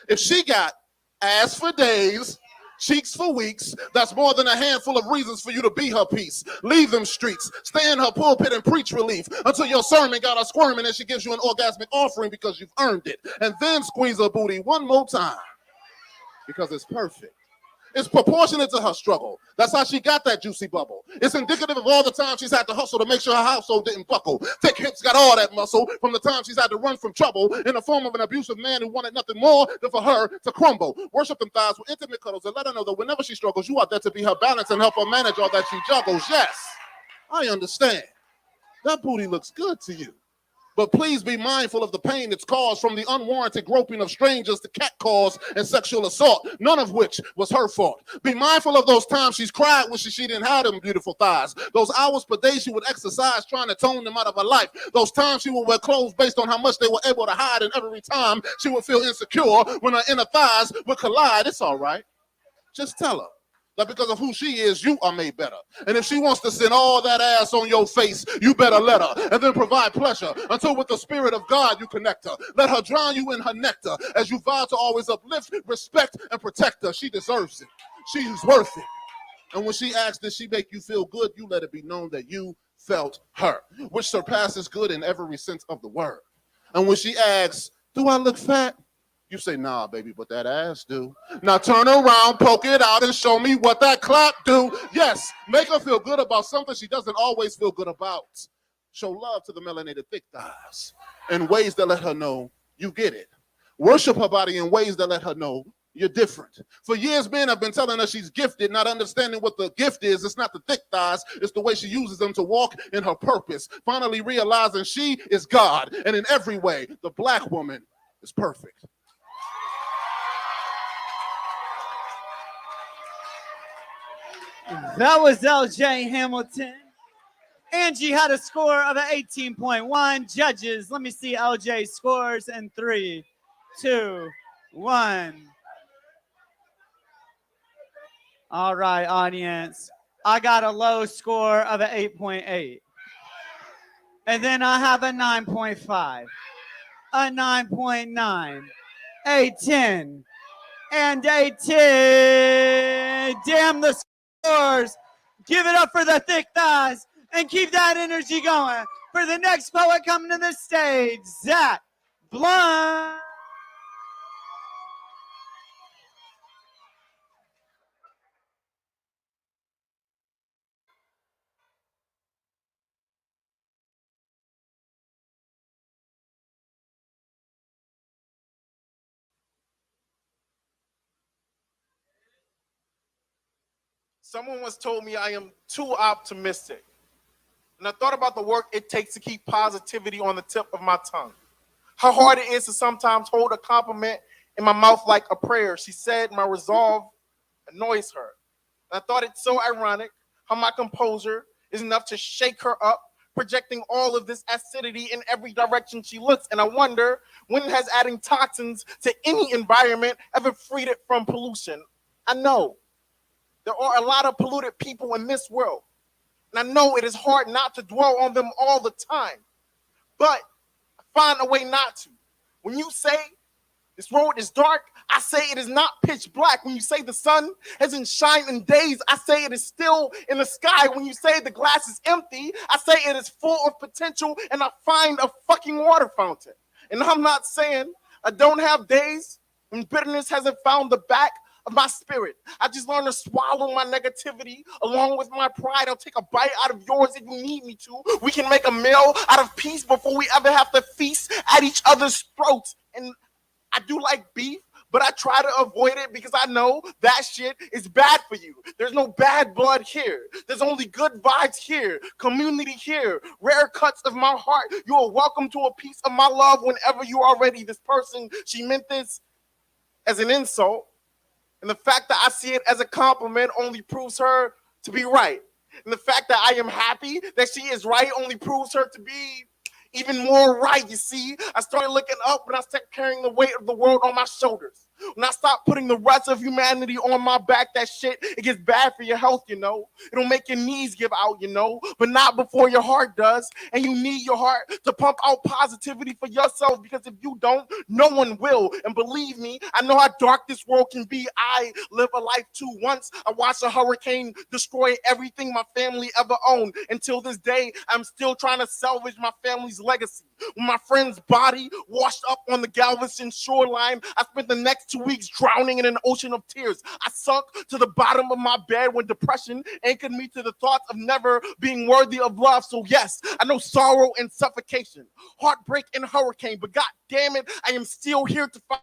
If she got ass for days, cheeks for weeks, that's more than a handful of reasons for you to be her peace. Leave them streets, stay in her pulpit and preach relief until your sermon got her squirming and she gives you an orgasmic offering because you've earned it. And then squeeze her booty one more time because it's perfect. It's proportionate to her struggle. That's how she got that juicy bubble. It's indicative of all the time she's had to hustle to make sure her household didn't buckle. Thick hips got all that muscle from the time she's had to run from trouble in the form of an abusive man who wanted nothing more than for her to crumble. Worship them thighs with intimate cuddles and let her know that whenever she struggles, you are there to be her balance and help her manage all that she juggles. Yes, I understand. That booty looks good to you. But please be mindful of the pain that's caused from the unwarranted groping of strangers to catcalls and sexual assault, none of which was her fault. Be mindful of those times she's cried when she didn't have them beautiful thighs. Those hours per day she would exercise trying to tone them out of her life. Those times she would wear clothes based on how much they were able to hide, and every time she would feel insecure when her inner thighs would collide. It's all right. Just tell her that because of who she is, you are made better. And if she wants to send all that ass on your face, you better let her, and then provide pleasure until with the spirit of God you connect her. Let her drown you in her nectar as you vow to always uplift, respect, and protect her. She deserves it. She's worth it. And when she asks, does she make you feel good, you let it be known that you felt her, which surpasses good in every sense of the word. And when she asks, do I look fat? You say, nah, baby, but that ass do. Now turn around, poke it out, and show me what that clap do. Yes, make her feel good about something she doesn't always feel good about. Show love to the melanated thick thighs in ways that let her know you get it. Worship her body in ways that let her know you're different. For years, men have been telling her she's gifted, not understanding what the gift is. It's not the thick thighs, it's the way she uses them to walk in her purpose. Finally realizing she is God, and in every way, the black woman is perfect. That was LJ Hamilton. Angie had a score of an 18.1. Judges, let me see LJ scores in 3, 2, 1. All right, audience. I got a low score of an 8.8. And then I have a 9.5, a 9.9, a 10, and a 10. Damn the scores. Give it up for the thick thighs and keep that energy going for the next poet coming to the stage, Zach Blunt. Someone once told me I am too optimistic. And I thought about the work it takes to keep positivity on the tip of my tongue. How hard it is to sometimes hold a compliment in my mouth like a prayer. She said my resolve annoys her. And I thought it so ironic how my composure is enough to shake her up, projecting all of this acidity in every direction she looks. And I wonder, when has adding toxins to any environment ever freed it from pollution? I know there are a lot of polluted people in this world. And I know it is hard not to dwell on them all the time. But I find a way not to. When you say this road is dark, I say it is not pitch black. When you say the sun hasn't shined in days, I say it is still in the sky. When you say the glass is empty, I say it is full of potential, and I find a fucking water fountain. And I'm not saying I don't have days when bitterness hasn't found the back of my spirit. I just learned to swallow my negativity along with my pride. I'll take a bite out of yours if you need me to. We can make a meal out of peace before we ever have to feast at each other's throats. And I do like beef, but I try to avoid it because I know that shit is bad for you. There's no bad blood here. There's only good vibes here, community here, rare cuts of my heart. You are welcome to a piece of my love whenever you are ready. This person, she meant this as an insult. And the fact that I see it as a compliment only proves her to be right. And the fact that I am happy that she is right only proves her to be even more right. You see, I started looking up when I started carrying the weight of the world on my shoulders. When I stop putting the rest of humanity on my back, that shit, it gets bad for your health, you know. It'll make your knees give out, you know, but not before your heart does. And you need your heart to pump out positivity for yourself, because if you don't, no one will. And believe me, I know how dark this world can be. I live a life too. Once I watched a hurricane destroy everything my family ever owned. Until this day, I'm still trying to salvage my family's legacy. When my friend's body washed up on the Galveston shoreline, I spent the next 2 weeks drowning in an ocean of tears. I sunk to the bottom of my bed when depression anchored me to the thoughts of never being worthy of love. So yes, I know sorrow and suffocation, heartbreak and hurricane, but god damn it, I am still here to find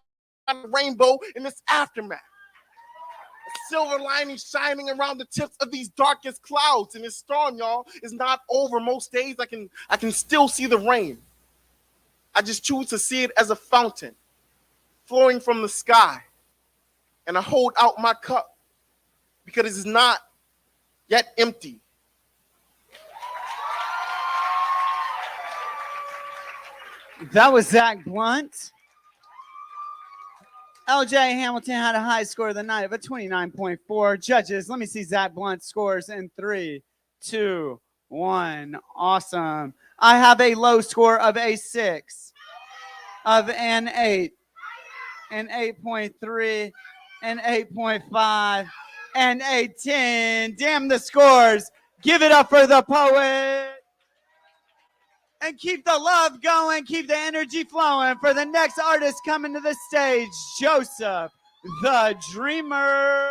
a rainbow in this aftermath. A silver lining shining around the tips of these darkest clouds. And this storm, y'all, is not over. Most days I can still see the rain. I just choose to see it as a fountain flowing from the sky. And I hold out my cup because it is not yet empty. That was Zach Blunt. LJ Hamilton had a high score of the night of a 29.4. Judges, let me see Zach Blunt scores in 3, 2, 1. Awesome. I have a low score of a 6, of an 8, an 8.3, an 8.5, and a 10. Damn the scores. Give it up for the poet. And keep the love going, keep the energy flowing for the next artist coming to the stage, Joseph the Dreamer.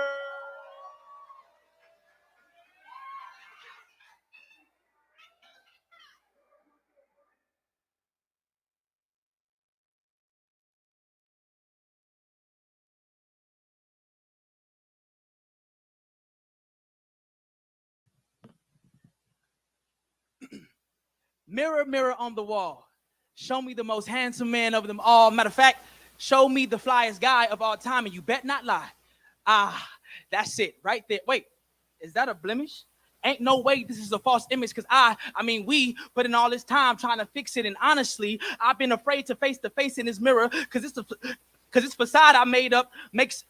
Mirror, mirror on the wall, show me the most handsome man of them all. Matter of fact, show me the flyest guy of all time, and you bet not lie. Ah, that's it right there. Wait, is that a blemish? Ain't no way this is a false image, because we put in all this time trying to fix it, and honestly, I've been afraid to face the face in this mirror, because this facade I made up makes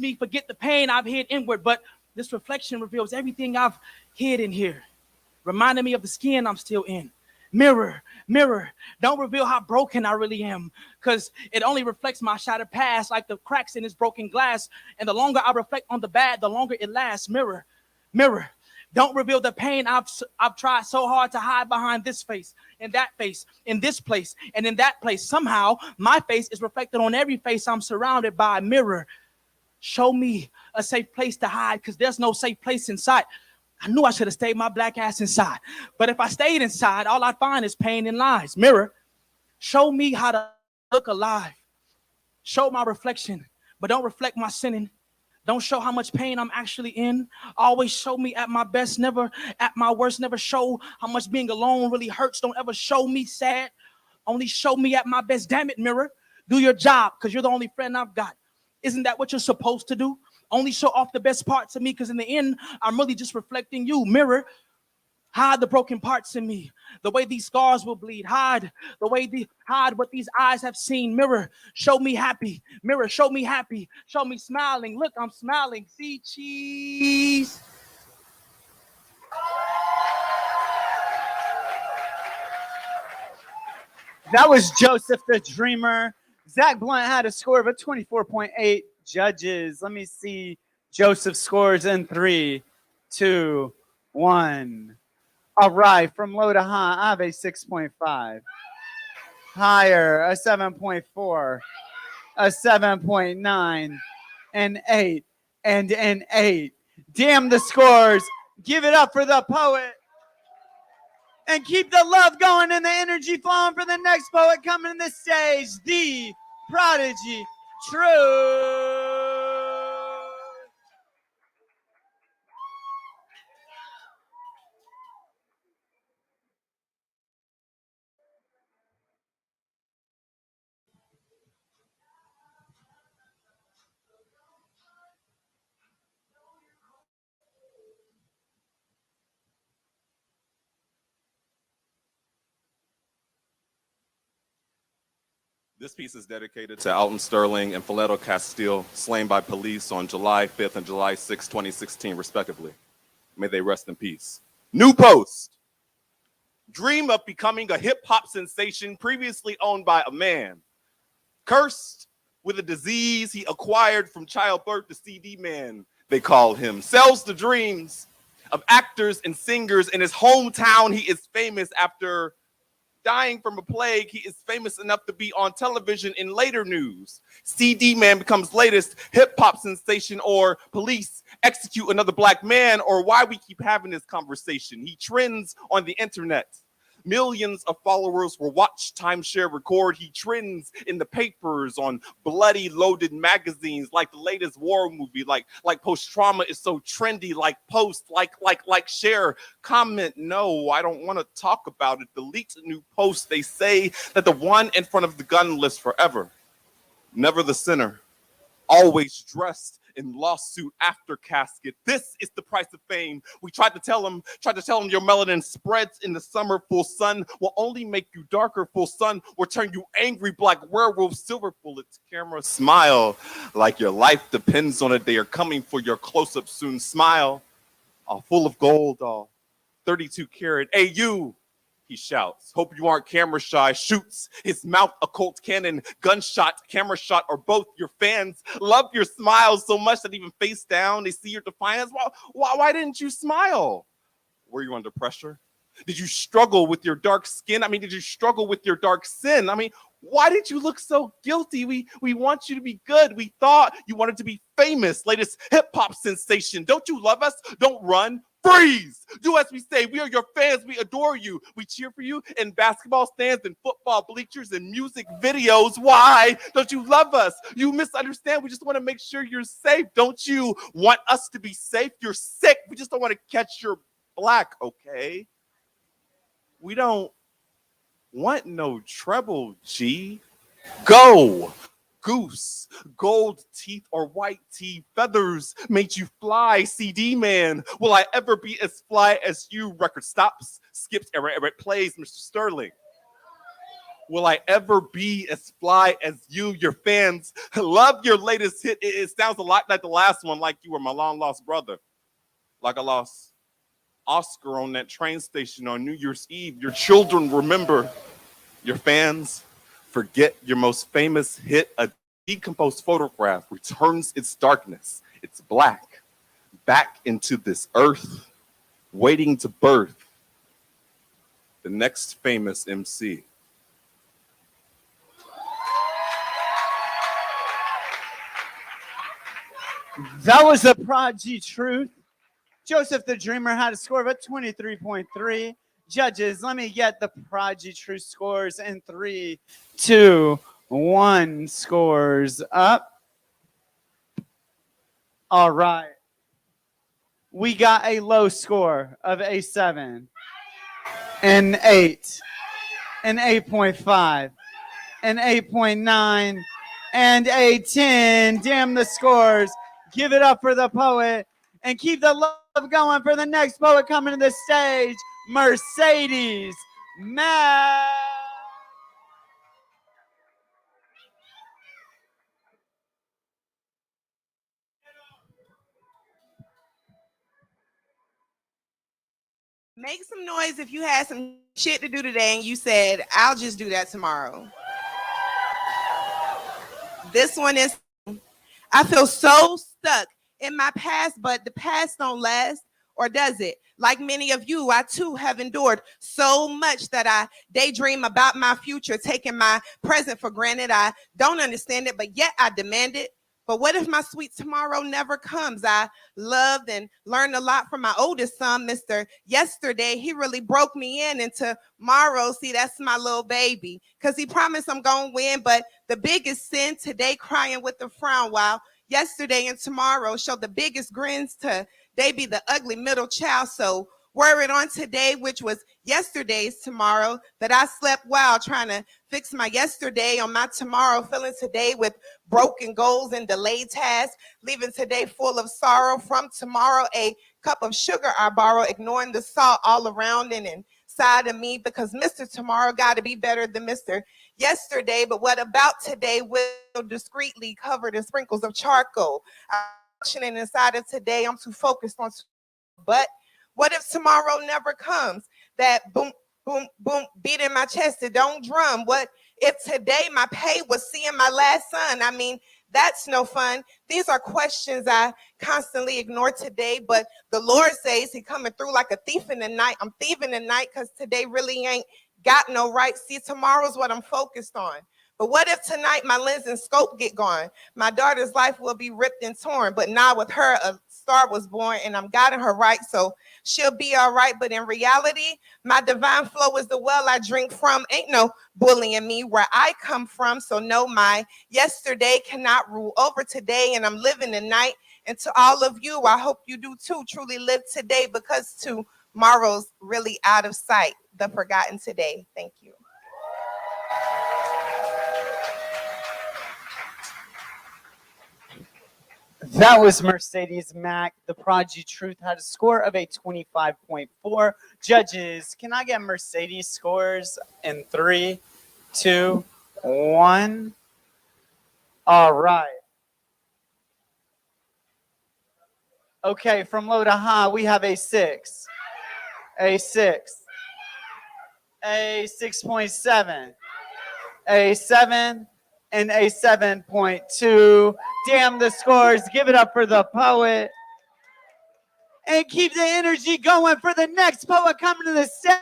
me forget the pain I've hid inward, but this reflection reveals everything I've hid in here, reminding me of the skin I'm still in. Mirror, mirror, don't reveal how broken I really am, because it only reflects my shattered past like the cracks in this broken glass. And the longer I reflect on the bad, the longer it lasts. Mirror, mirror, don't reveal the pain I've tried so hard to hide behind this face, in that face, in this place, and in that place. Somehow, my face is reflected on every face I'm surrounded by. Mirror, show me a safe place to hide, because there's no safe place inside. I knew I should have stayed my black ass inside. But if I stayed inside, all I'd find is pain and lies. Mirror, show me how to look alive. Show my reflection, but don't reflect my sinning. Don't show how much pain I'm actually in. Always show me at my best, never at my worst. Never show how much being alone really hurts. Don't ever show me sad. Only show me at my best. Damn it, mirror. Do your job, because you're the only friend I've got. Isn't that what you're supposed to do? Only show off the best parts of me, because in the end, I'm really just reflecting you. Mirror, hide the broken parts in me, the way these scars will bleed. Hide what these eyes have seen. Mirror, show me happy. Mirror, show me happy. Show me smiling. Look, I'm smiling. See, cheese. That was Joseph the Dreamer. Zach Blunt had a score of a 24.8. Judges, let me see Joseph's scores in 3, 2, 1. All right, from low to high, I have a 6.5. Higher, a 7.4, a 7.9, an 8, and an 8. Damn the scores. Give it up for the poet. And keep the love going and the energy flowing for the next poet coming to the stage, the Prodigy Truth. This piece is dedicated to Alton Sterling and Phileto Castile, slain by police on July 5th and July 6th, 2016, respectively. May they rest in peace. New post. Dream of becoming a hip-hop sensation previously owned by a man. Cursed with a disease he acquired from childbirth, the CD man, they call him. Sells the dreams of actors and singers. In his hometown, he is famous after dying from a plague. He is famous enough to be on television in later news. CD man becomes latest hip-hop sensation, or police execute another black man, or why we keep having this conversation. He trends on the internet. Millions of followers will watch, timeshare, record. He trends in the papers, on bloody loaded magazines, like the latest war movie, like post-trauma is so trendy, like post, like share, comment. No, I don't want to talk about it. Delete a new post. They say that the one in front of the gun lives forever. Never the sinner. Always dressed in lawsuit after casket. This is the price of fame. We tried to tell him your melanin spreads in the summer. Full sun will only make you darker. Full sun will turn you angry. Black werewolf, silver bullets, camera smile like your life depends on it. They are coming for your close-up soon. Smile, all full of gold, all 32 karat. Hey, you, he shouts. Hope you aren't camera shy. Shoots his mouth a Colt cannon. Gunshot, camera shot, or both. Your fans love your smile so much that even face down, they see your defiance. Why didn't you smile? Were you under pressure? Did you struggle with your dark skin? I mean, did you struggle with your dark sin? I mean, why did you look so guilty? We want you to be good. We thought you wanted to be famous. Latest hip-hop sensation. Don't you love us? Don't run. Freeze! Do as we say. We are your fans. We adore you. We cheer for you in basketball stands and football bleachers and music videos. Why don't you love us? You misunderstand. We just want to make sure you're safe. Don't you want us to be safe? You're sick. We just don't want to catch your black, okay? We don't want no trouble, G. Go! Goose, gold teeth or white teeth, feathers made you fly. CD man, will I ever be as fly as you? Record stops, skips, era plays, Mr. Sterling. Will I ever be as fly as you? Your fans love your latest hit. It sounds a lot like the last one, like you were my long lost brother. Like I lost Oscar on that train station on New Year's Eve. Your children remember. Your fans forget your most famous hit. A decomposed photograph returns its darkness. It's black, back into this earth, waiting to birth the next famous MC. That was the Prodigy Truth. Joseph the Dreamer had a score of a 23.3. Judges, let me get the Prodigy Truth scores in 3, 2, 1. Scores up. All right. We got a low score of a 7, an 8, an 8.5, an 8.9, and a 10. Damn the scores. Give it up for the poet and keep the love going for the next poet coming to the stage, Mercedes Mack. Make some noise if you had some shit to do today and you said, I'll just do that tomorrow. This one is, I feel so stuck in my past, but the past don't last, or does it? Like many of you, I too have endured so much that I daydream about my future, taking my present for granted. I don't understand it, but yet I demand it. But what if my sweet tomorrow never comes? I loved and learned a lot from my oldest son, Mr. Yesterday. He really broke me in, and tomorrow, see, that's my little baby. Because he promised I'm going to win, but the biggest sin today, crying with a frown, while yesterday and tomorrow show the biggest grins. Today be the ugly middle child. So worried on today, which was yesterday's tomorrow, that I slept well trying to fix my yesterday on my tomorrow, filling today with broken goals and delayed tasks, leaving today full of sorrow. From tomorrow, a cup of sugar I borrow, ignoring the salt all around and inside of me because Mr. Tomorrow got to be better than Mr. Yesterday. But what about today will discreetly covered in sprinkles of charcoal? I'm functioning inside of today. I'm too focused on. But what if tomorrow never comes? That boom, boom, boom, beat in my chest, it don't drum. What if today my pay was seeing my last son? I mean, that's no fun. These are questions I constantly ignore today, but the Lord says he coming through like a thief in the night. I'm thieving the night because today really ain't got no right. See, tomorrow's what I'm focused on. But what if tonight my lens and scope get gone? My daughter's life will be ripped and torn, but now with her, a star was born and I'm guiding her right, so she'll be all right. But in reality, my divine flow is the well I drink from. Ain't no bullying me where I come from. So no, my yesterday cannot rule over today, and I'm living the night. And to all of you, I hope you do too, truly live today, because tomorrow's really out of sight, the forgotten today. Thank you. That was Mercedes Mack. The Prodigy Truth had a score of a 25.4. Judges, can I get Mercedes scores in 3, 2, 1? All right. Okay, from low to high, we have a 6, a 6, a 6.7, a 7, and a 7.2. Damn the scores. Give it up for the poet. And keep the energy going for the next poet coming to the stage.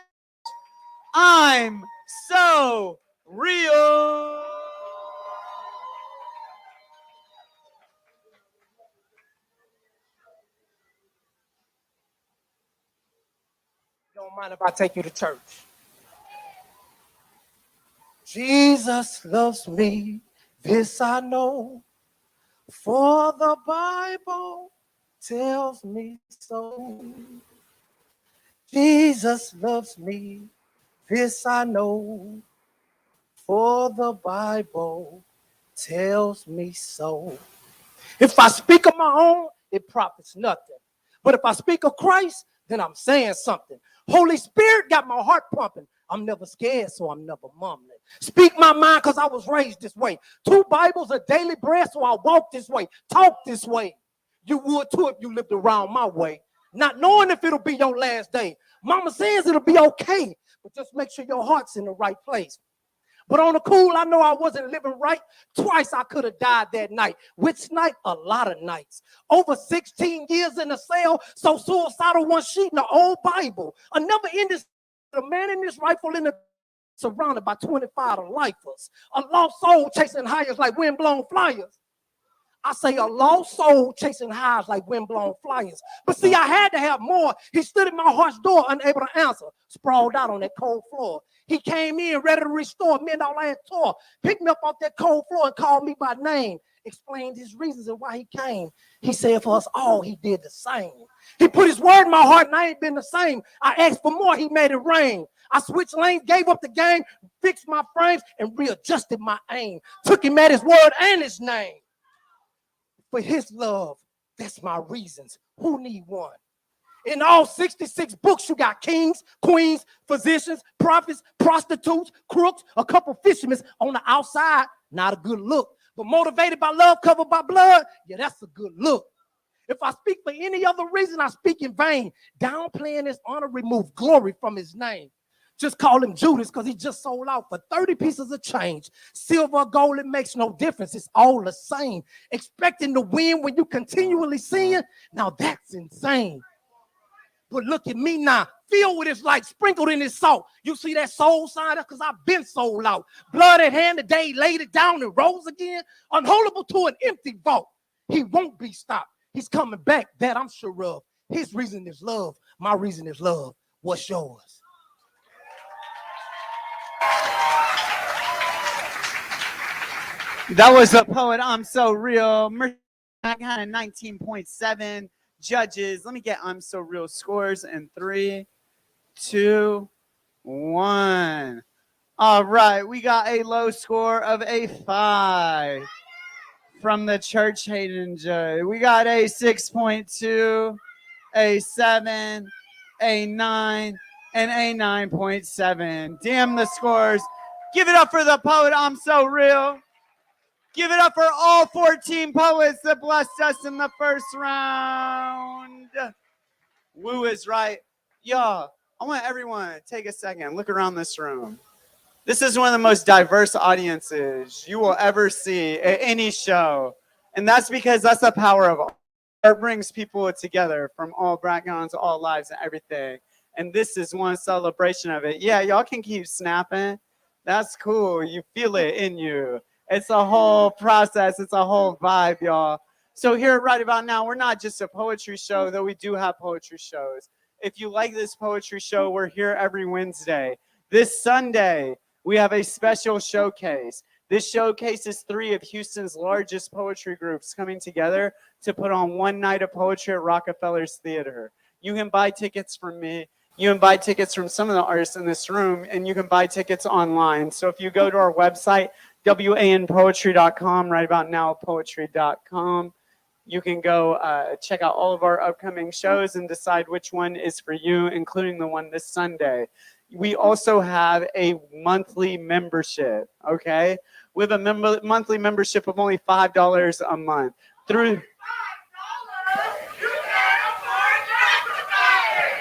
I'm so real. Don't mind if I take you to church. Jesus loves me, this I know, for the Bible tells me so. Jesus loves me, this I know, for the Bible tells me so. If I speak of my own, it profits nothing. But if I speak of Christ, then I'm saying something. Holy Spirit got my heart pumping. I'm never scared, so I'm never mumbling. Speak my mind because I was raised this way. 2 Bibles a daily bread, so I walk this way, talk this way. You would too if you lived around my way. Not knowing if it'll be your last day. Mama says it'll be okay, but just make sure your heart's in the right place. But on the cool, I know I wasn't living right. Twice I could have died that night. Which night? A lot of nights. Over 16 years in a cell, so suicidal, one sheet in the old Bible. Another ending, a man in this rifle in the surrounded by 25 lifers. A lost soul chasing hires like windblown flyers. I say a lost soul chasing highs like windblown flyers. But see, I had to have more. He stood at my heart's door, unable to answer, sprawled out on that cold floor. He came in ready to restore me and all I had tore, picked me up off that cold floor and called me by name, explained his reasons and why he came. He said for us all, he did the same. He put his word in my heart and I ain't been the same. I asked for more, he made it rain. I switched lanes, gave up the game, fixed my frames, and readjusted my aim. Took him at his word and his name. For his love, that's my reasons. Who need one? In all 66 books, you got kings, queens, physicians, prophets, prostitutes, crooks, a couple fishermen on the outside. Not a good look. But motivated by love, covered by blood, yeah, that's a good look. If I speak for any other reason, I speak in vain. Downplaying his honor, remove glory from his name. Just call him Judas because he just sold out for 30 pieces of change. Silver or gold, it makes no difference. It's all the same. Expecting to win when you continually sin, now that's insane. But look at me now, filled with his light, sprinkled in his salt. You see that soul sign? That's because I've been sold out. Blood at hand, the day he laid it down and rose again. Unholdable to an empty vault. He won't be stopped. He's coming back, that I'm sure of. His reason is love. My reason is love. What's yours? That was the poet. I'm so real. I got a 19.7. Judges, let me get I'm so real scores in 3, 2, 1. All right, we got a low score of a 5 from the Church Hayden judge. We got a 6.2, a 7, a 9, and a 9.7. Damn the scores. Give it up for the poet, I'm so real. Give it up for all 14 poets that blessed us in the first round. Woo is right. Y'all, I want everyone to take a second, look around this room. This is one of the most diverse audiences you will ever see at any show. And that's because that's the power of art. Brings people together from all backgrounds, all lives, and everything. And this is one celebration of it. Yeah, y'all can keep snapping. That's cool. You feel it in you. It's a whole process. It's a whole vibe, y'all. So here right about now, we're not just a poetry show, though we do have poetry shows. If you like this poetry show, we're here every Wednesday. This Sunday, we have a special showcase. This showcase is 3 of Houston's largest poetry groups coming together to put on one night of poetry at Rockefeller's Theater. You can buy tickets from me. You can buy tickets from some of the artists in this room, and you can buy tickets online. So if you go to our website, wanpoetry.com, right about now, poetry.com, you can go check out all of our upcoming shows and decide which one is for you, including the one this Sunday. We also have a monthly membership, okay? We have a monthly membership of only $5 a month.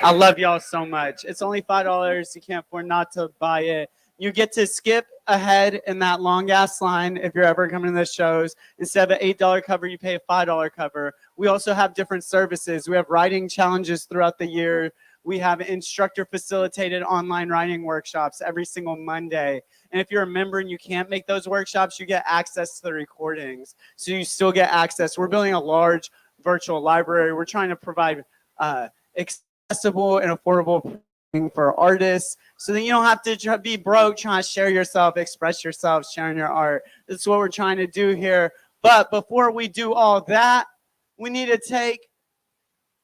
I love y'all so much. It's only $5. You can't afford not to buy it. You get to skip ahead in that long ass line if you're ever coming to the shows. Instead of an $8 cover, you pay a $5 cover. We also have different services. We have writing challenges throughout the year. We have instructor facilitated online writing workshops every single Monday. And if you're a member and you can't make those workshops, you get access to the recordings. So you still get access. We're building a large virtual library. We're trying to provide accessible and affordable for artists so that you don't have to be broke trying to share yourself, express yourself, sharing your art. This is what we're trying to do here. But before we do all that, we need to take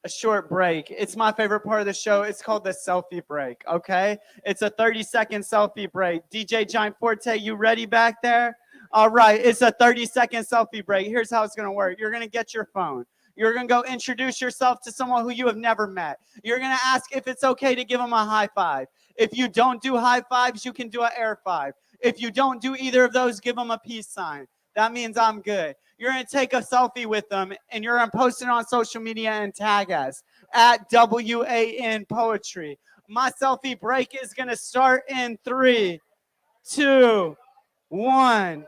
a short break. It's my favorite part of the show. It's called the selfie break, okay? It's a 30-second selfie break. DJ Giant Forte, you ready back there? All right, it's a 30-second selfie break. Here's how it's gonna work. You're gonna get your phone. You're going to go introduce yourself to someone who you have never met. You're going to ask if it's okay to give them a high five. If you don't do high fives, you can do an air five. If you don't do either of those, give them a peace sign. That means I'm good. You're going to take a selfie with them, and you're going to post it on social media and tag us at WAN Poetry. My selfie break is going to start in 3, 2, 1.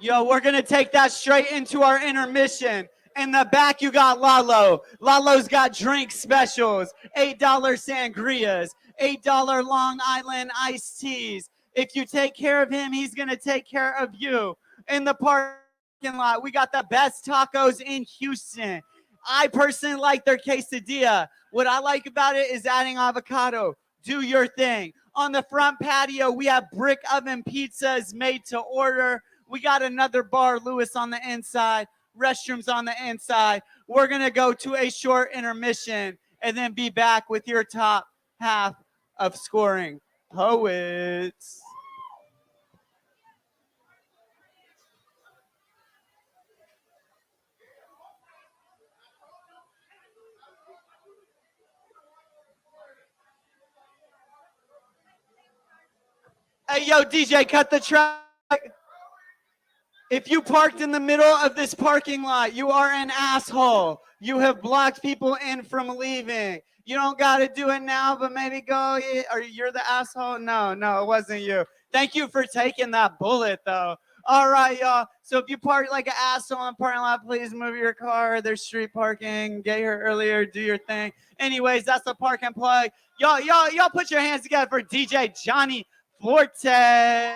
Yo, we're going to take that straight into our intermission. In the back, you got Lalo. Lalo's got drink specials, $8 sangrias, $8 Long Island iced teas. If you take care of him, he's going to take care of you. In the parking lot, we got the best tacos in Houston. I personally like their quesadilla. What I like about it is adding avocado. Do your thing. On the front patio, we have brick oven pizzas made to order. We got another bar, Lewis, on the inside, restrooms on the inside. We're going to go to a short intermission and then be back with your top half of scoring poets. Hey, yo, DJ, cut the track. If you parked in the middle of this parking lot, you are an asshole. You have blocked people in from leaving. You don't got to do it now, but maybe go, or you're the asshole? No, it wasn't you. Thank you for taking that bullet, though. All right, y'all. So if you park like an asshole in the parking lot, please move your car. There's street parking. Get here earlier. Do your thing. Anyways, that's the park and plug. Y'all put your hands together for DJ Johnny Forte.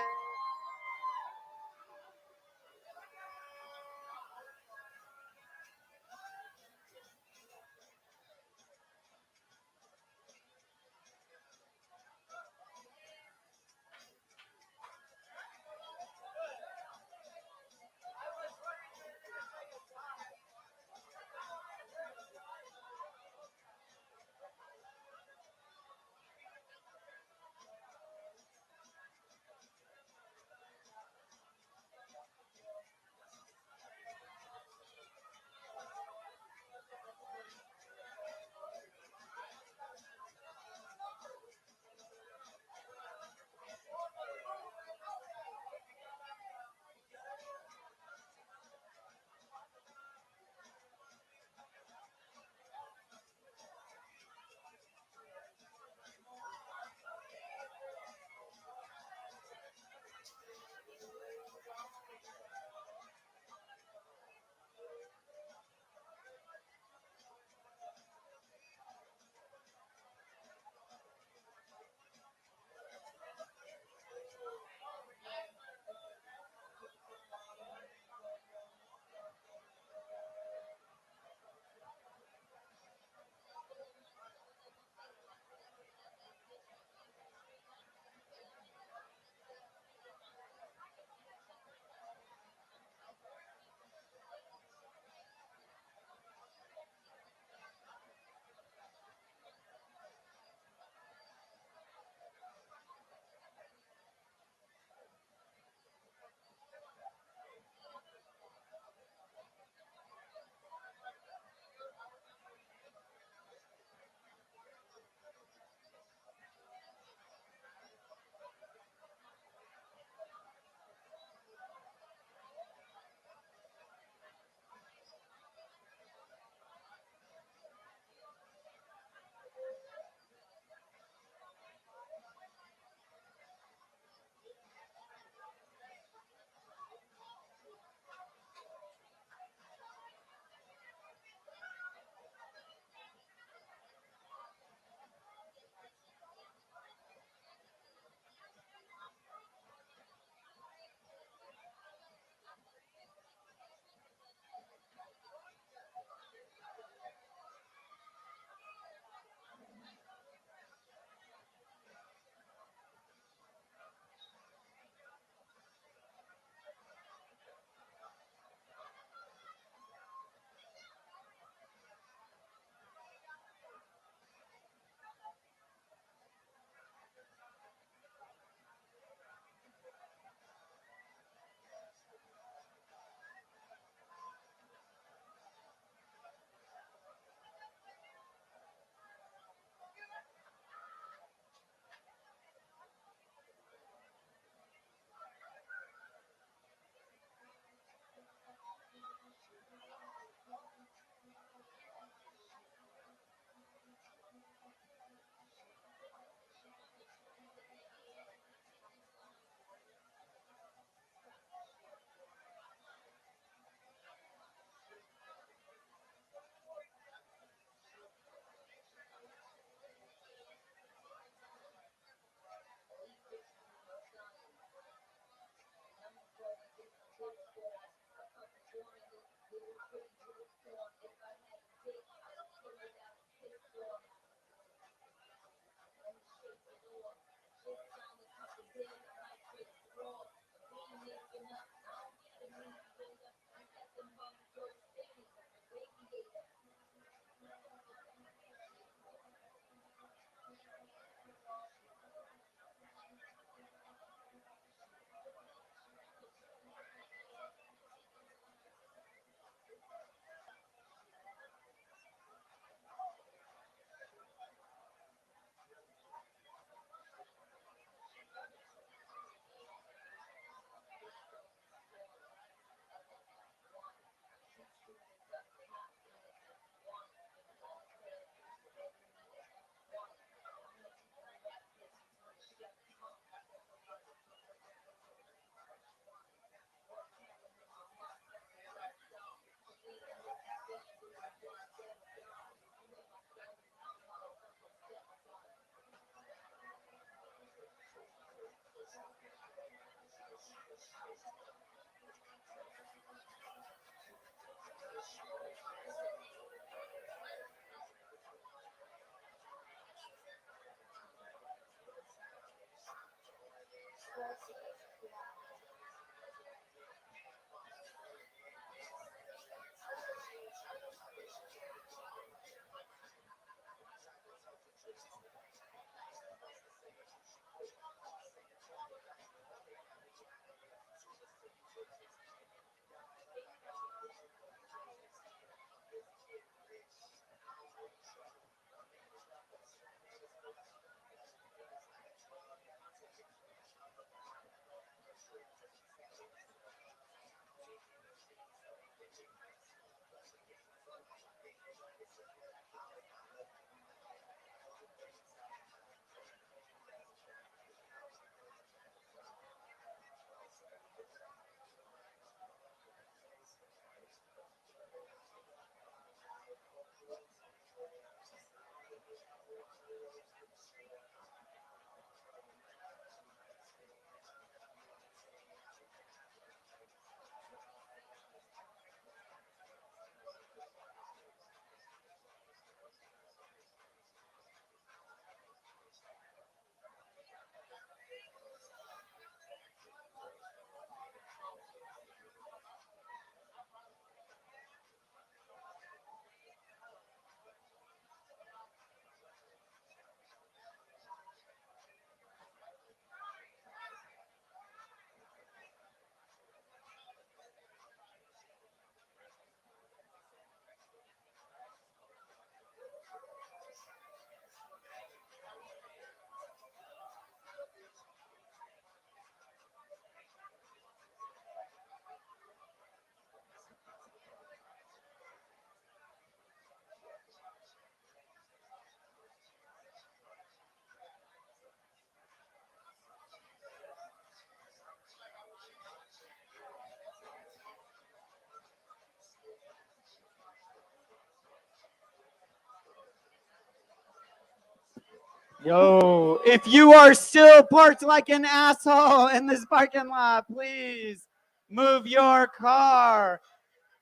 Yo, if you are still parked like an asshole in this parking lot, please move your car,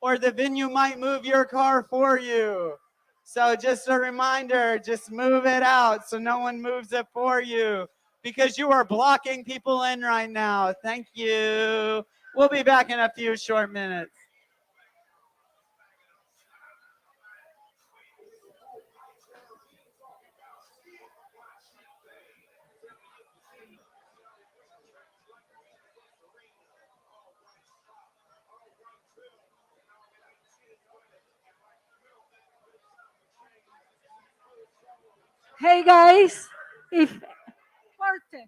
or the venue might move your car for you. So just a reminder, just move it out so no one moves it for you, because you are blocking people in right now. Thank you. We'll be back in a few short minutes. Hey guys, if Parte.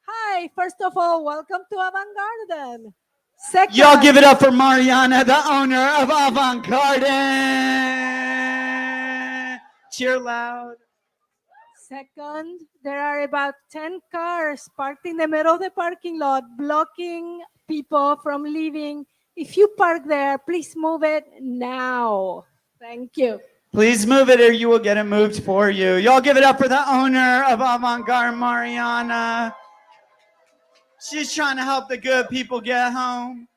Hi, first of all, welcome to Avant Garden. Second, Y'all give it up for Mariana, the owner of Avant Garden. Cheer loud. Second, there are about 10 cars parked in the middle of the parking lot, blocking people from leaving. If you park there, please move it now. Thank you. Please move it or you will get it moved for you. Y'all give it up for the owner of Avant Garde, Mariana. She's trying to help the good people get home.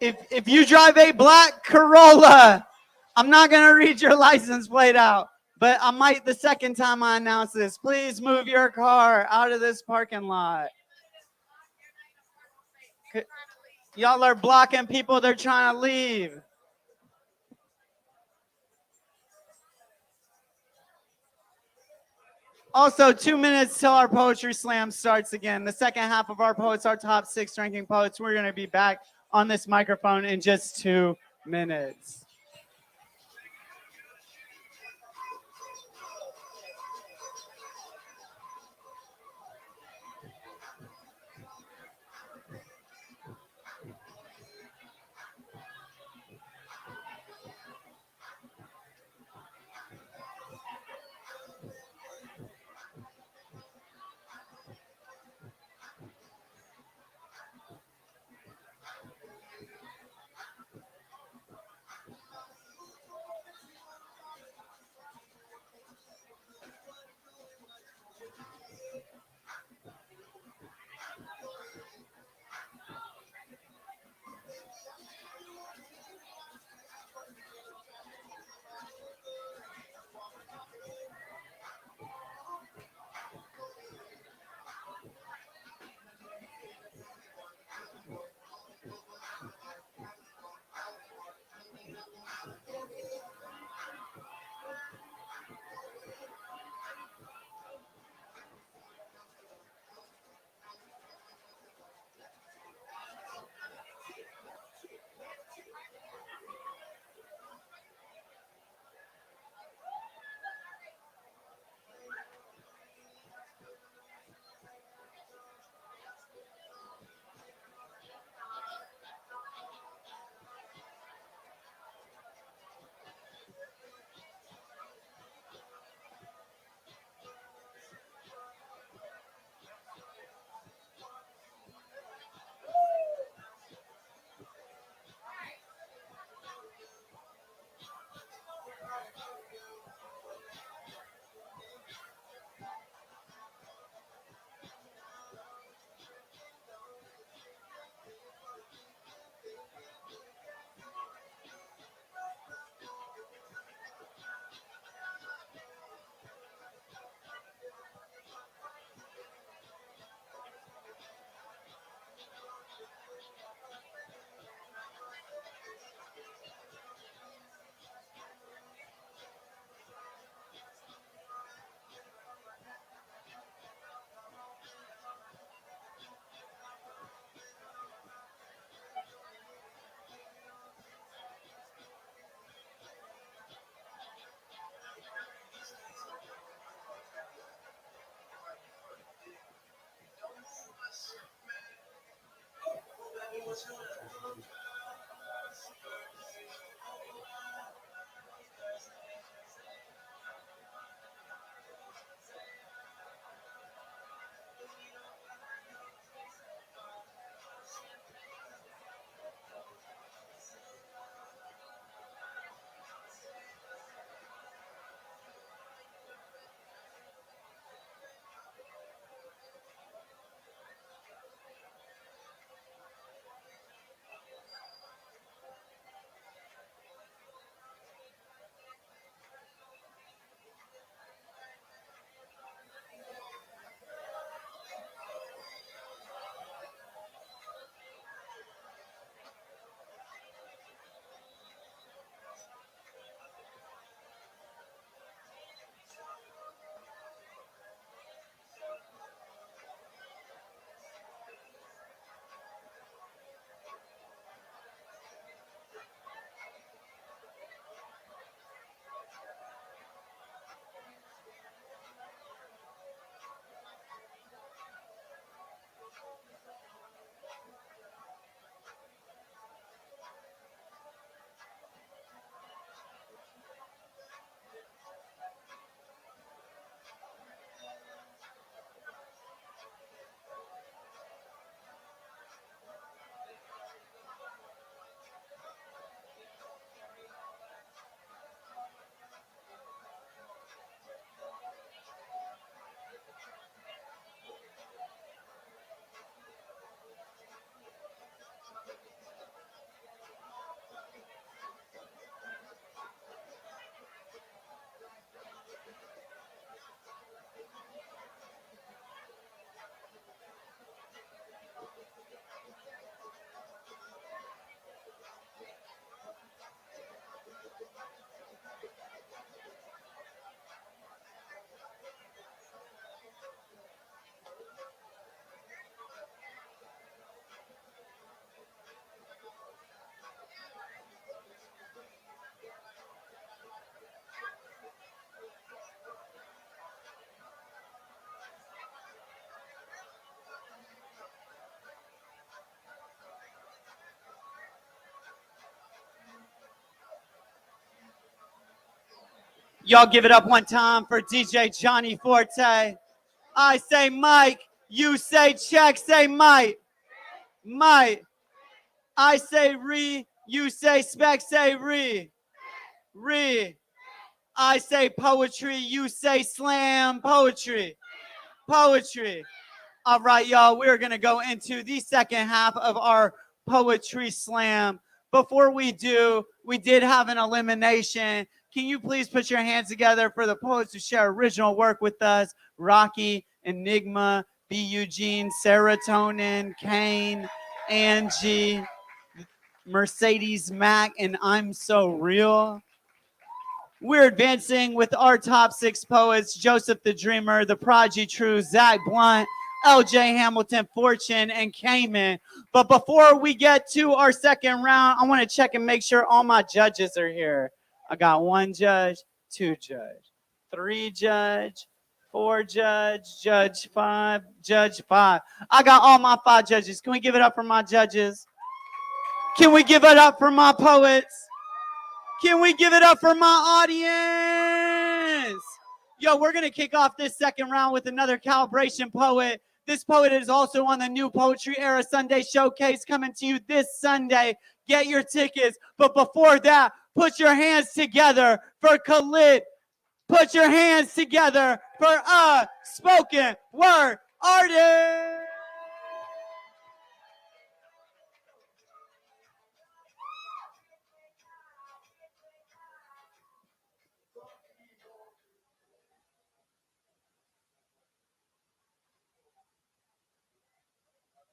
If you drive a black Corolla, I'm not going to read your license plate out, but I might the second time I announce this. Please move your car out of this parking lot. Y'all are blocking people. They're trying to leave. Also, 2 minutes till our poetry slam starts again. The second half of our poets, our top 6 ranking poets. We're going to be back on this microphone in just 2 minutes. Y'all give it up one time for DJ Johnny Forte. I say Mike, you say check, say Mike. Mike. I say re, you say spec, say re. Re. I say poetry, you say slam, poetry. Poetry. All right, y'all, we're going to go into the second half of our poetry slam. Before we do, we did have an elimination. Can you please put your hands together for the poets who share original work with us? Rocky, Enigma, B. Eugene, Serotonin, Kane, Angie, Mercedes Mac, and I'm So Real. We're advancing with our top 6 poets: Joseph the Dreamer, The Prodigy True, Zach Blunt, LJ Hamilton, Fortune, and Cayman. But before we get to our second round, I want to check and make sure all my judges are here. I got 1 judge, 2 judge, 3 judge, 4 judge, judge 5, judge 5. I got all my 5 judges. Can we give it up for my judges? Can we give it up for my poets? Can we give it up for my audience? Yo, we're going to kick off this second round with another calibration poet. This poet is also on the new Poetry Era Sunday Showcase coming to you this Sunday. Get your tickets. But before that, put your hands together for Khalid. Put your hands together for a spoken word artist.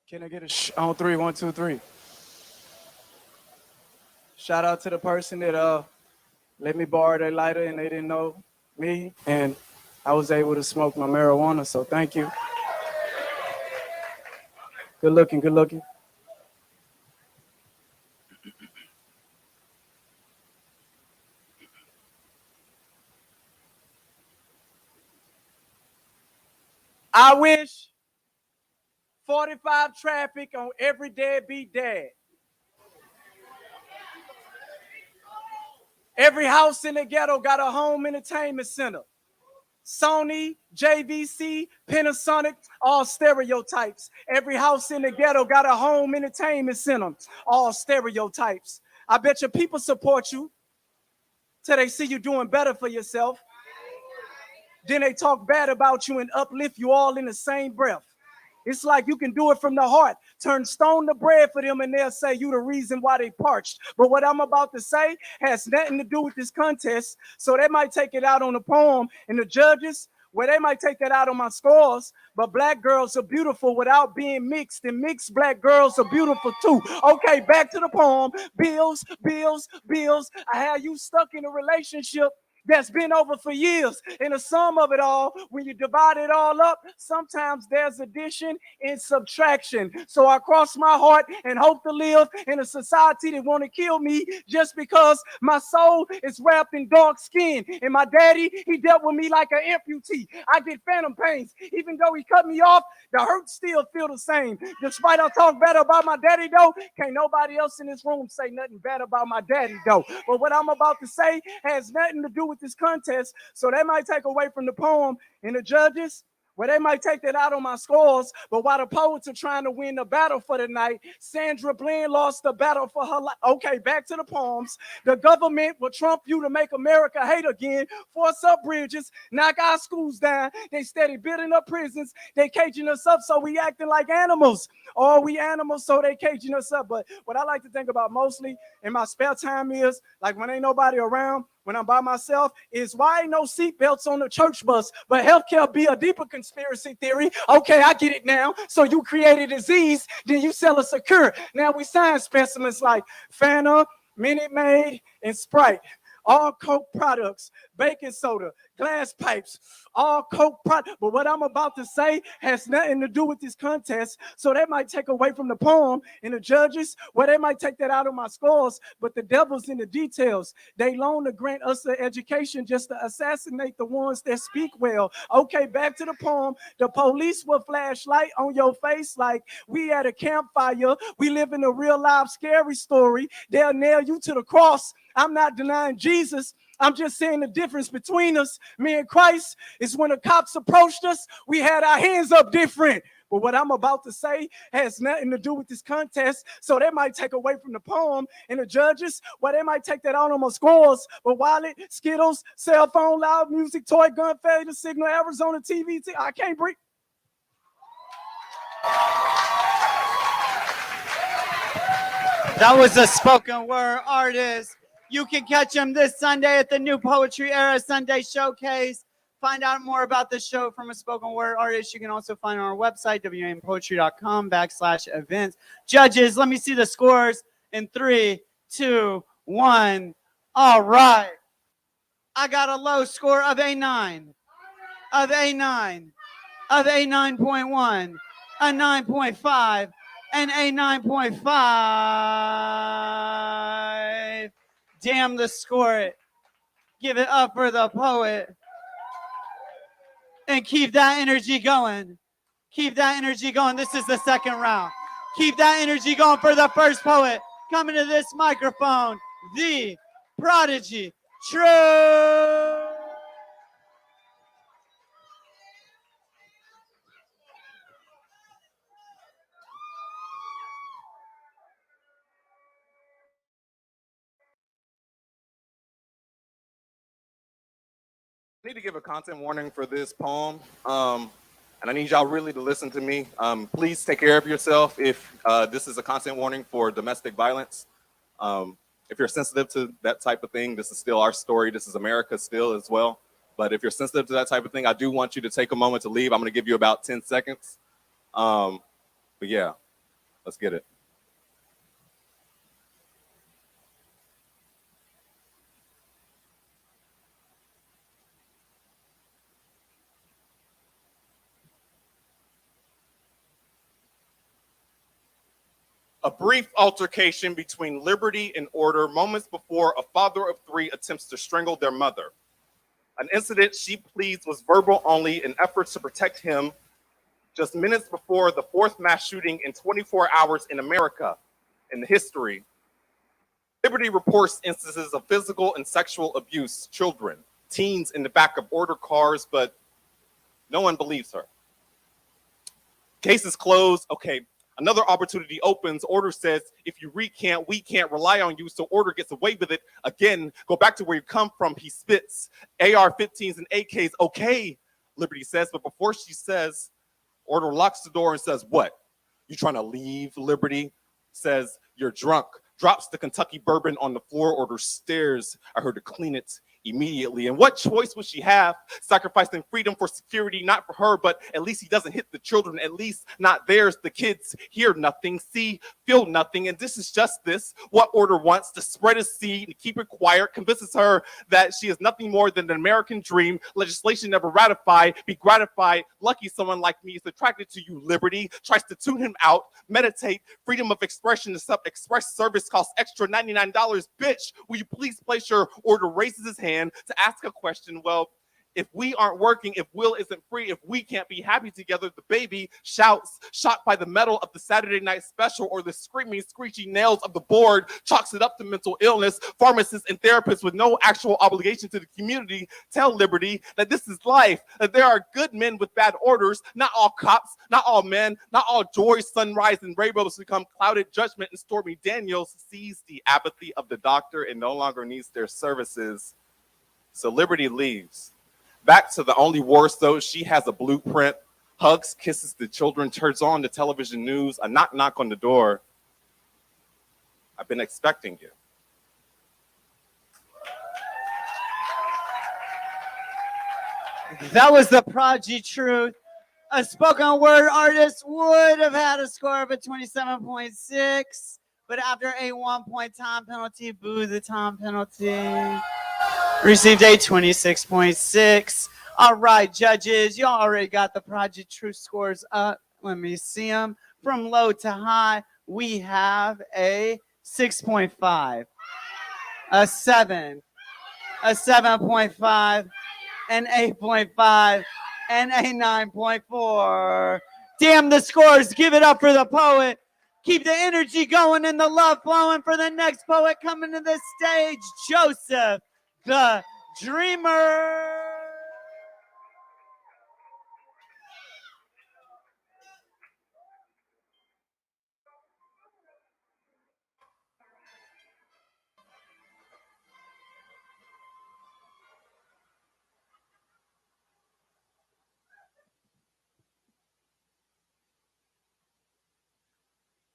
Can I get a on 3, 1, 2, 3? Shout out to the person that let me borrow their lighter and they didn't know me, and I was able to smoke my marijuana, so thank you. Good looking, good looking. I wish 45 traffic on every deadbeat dad. Every house in the ghetto got a home entertainment center. Sony, JVC, Panasonic, all stereotypes. Every house in the ghetto got a home entertainment center. All stereotypes. I bet your people support you till they see you doing better for yourself. Then they talk bad about you and uplift you all in the same breath. It's like you can do it from the heart. Turn stone to bread for them and they'll say you the reason why they parched. But what I'm about to say has nothing to do with this contest. So they might take it out on the poem and the judges, well, they might take that out on my scores. But black girls are beautiful without being mixed, and mixed black girls are beautiful too. Okay, back to the poem. Bills, bills, bills. I had you stuck in a relationship that's been over for years. And the sum of it all, when you divide it all up, sometimes there's addition and subtraction. So I cross my heart and hope to live in a society that want to kill me just because my soul is wrapped in dark skin. And my daddy, he dealt with me like an amputee. I get phantom pains. Even though he cut me off, the hurt still feel the same. Despite I talk better about my daddy though, can't nobody else in this room say nothing bad about my daddy though. But what I'm about to say has nothing to do with this contest, so they might take away from the poem, and the judges, well, they might take that out on my scores. But while the poets are trying to win the battle for the night, Sandra Bland lost the battle for her life. Okay, back to the poems. The government will trump you to make America hate again, force up bridges, knock our schools down. They steady building up prisons. They caging us up, so we acting like animals. Or we animals, so they caging us up. But what I like to think about mostly in my spare time is, like when ain't nobody around, when I'm by myself, is why ain't no seatbelts on the church bus, but healthcare be a deeper conspiracy theory. Okay, I get it now. So you create a disease, then you sell us a cure. Now we sign specimens like Fanta, Minute Maid, and Sprite. All Coke products, baking soda, glass pipes, all Coke products. But what I'm about to say has nothing to do with this contest. So that might take away from the poem and the judges. Well, they might take that out of my scores. But the devil's in the details. They loan to grant us the education just to assassinate the ones that speak well. Okay, back to the poem. The police will flash light on your face like we at a campfire. We live in a real life scary story. They'll nail you to the cross. I'm not denying Jesus. I'm just saying the difference between us, me and Christ, is when the cops approached us, we had our hands up different. But what I'm about to say has nothing to do with this contest. So that might take away from the poem and the judges. Well, they might take that out on my scores. But wallet, Skittles, cell phone, loud music, toy gun, failure signal, Arizona TV, I can't breathe. That was a spoken word artist. You can catch him this Sunday at the New Poetry Era Sunday Showcase. Find out more about the show from a spoken word artist. You can also find it on our website, wampoetry.com/events. Judges, let me see the scores in 3, 2, 1. All right. I got a low score of a 9, of a 9, of a 9.1, a 9.5, and a 9.5. Damn the score it. Give it up for the poet. And keep that energy going. Keep that energy going. This is the second round. Keep that energy going for the first poet. Coming to this microphone, the Prodigy True. I need to give a content warning for this poem, and I need y'all really to listen to me. Please take care of yourself if this is a content warning for domestic violence. If you're sensitive to that type of thing, this is still our story. This is America still as well. But if you're sensitive to that type of thing, I do want you to take a moment to leave. I'm going to give you about 10 seconds. But yeah, let's get it. A brief altercation between liberty and order moments before a father of 3 attempts to strangle their mother. An incident she pleads was verbal only in efforts to protect him just minutes before the 4th mass shooting in 24 hours in America in history. Liberty reports instances of physical and sexual abuse, children, teens in the back of order cars, but no one believes her. Case is closed. Okay. Another opportunity opens. Order says, if you recant, we can't rely on you. So order gets away with it. Again, go back to where you come from. He spits AR-15s and AKs. Okay, Liberty says. But before she says, Order locks the door and says, what? You trying to leave, Liberty? Says, you're drunk. Drops the Kentucky bourbon on the floor. Order stares at her to clean it immediately. And what choice would she have? Sacrificing freedom for security, not for her, but at least he doesn't hit the children, at least not theirs. The kids hear nothing, see, feel nothing. And this is just this. What Order wants to spread a seed and keep it quiet, convinces her that she is nothing more than an American dream. Legislation never ratified, be gratified. Lucky someone like me is attracted to you, Liberty. Tries to tune him out, meditate. Freedom of expression to express service costs extra $99. Bitch, will you please place your order? Raises his hand to ask a question. Well, if we aren't working, if Will isn't free, if we can't be happy together, the baby shouts, shot by the metal of the Saturday night special or the screaming, screechy nails of the board, chalks it up to mental illness. Pharmacists and therapists with no actual obligation to the community tell Liberty that this is life, that there are good men with bad orders, not all cops, not all men, not all joy, sunrise, and rainbows become clouded judgment, and Stormy Daniels sees the apathy of the doctor and no longer needs their services. So Liberty leaves. Back to the only worse, though, she has a blueprint, hugs, kisses the children, turns on the television news, a knock on the door. I've been expecting you. That was the Prodigy Truth. A spoken word artist would have had a score of a 27.6, but after a 1-point time penalty, boo the time penalty. Received a 26.6. All right, judges, y'all already got the Project Truth scores up. Let me see them. From low to high, we have a 6.5, a 7, a 7.5, an 8.5, and a 9.4. Damn the scores. Give it up for the poet. Keep the energy going and the love flowing for the next poet coming to the stage, Joseph the Dreamer.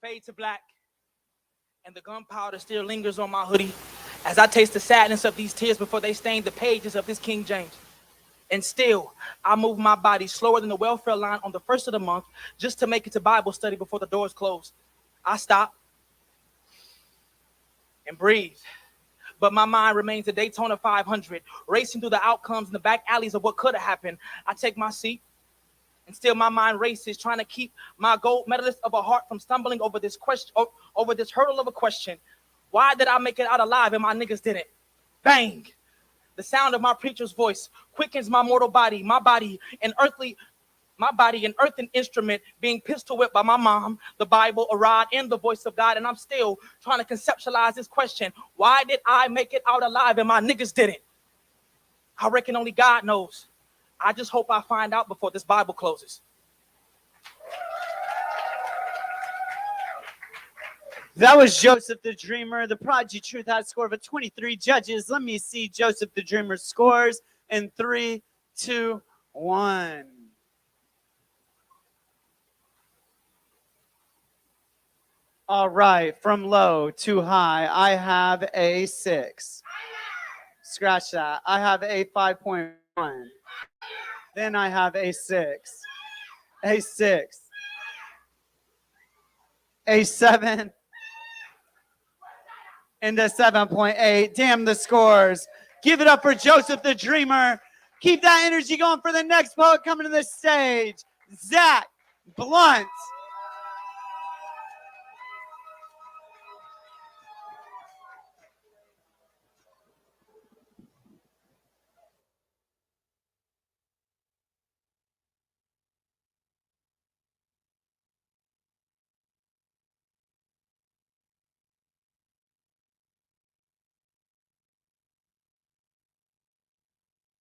Fade to black, and the gunpowder still lingers on my hoodie as I taste the sadness of these tears before they stain the pages of this King James. And still, I move my body slower than the welfare line on the first of the month just to make it to Bible study before the doors close. I stop and breathe, but my mind remains a Daytona 500, racing through the outcomes in the back alleys of what could have happened. I take my seat, and still my mind races, trying to keep my gold medalist of a heart from stumbling over this question, over this hurdle of a question. Why did I make it out alive and my niggas didn't? Bang! The sound of my preacher's voice quickens my mortal body, my body, an earthen instrument being pistol whipped by my mom, the Bible, a rod, and the voice of God. And I'm still trying to conceptualize this question. Why did I make it out alive and my niggas didn't? I reckon only God knows. I just hope I find out before this Bible closes. That was Joseph the Dreamer. The Prodigy Truth had a score of 23 judges. Let me see Joseph the Dreamer's scores in 3, 2, 1. All right, from low to high, I have a 6. Scratch that. I have a 5.1. Then I have a 6, a 6, a 7, and a 7.8. Damn the scores. Give it up for Joseph the Dreamer. Keep that energy going for the next poet coming to the stage, Zach Blunt.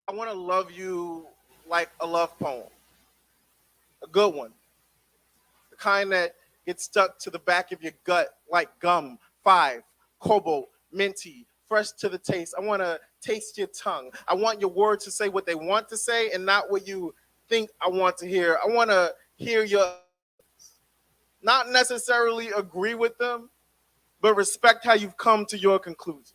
I want to love you like a love poem, a good one, the kind that gets stuck to the back of your gut like gum, 5, cobalt, minty, fresh to the taste. I want to taste your tongue. I want your words to say what they want to say and not what you think I want to hear. I want to hear your, not necessarily agree with them, but respect how you've come to your conclusion.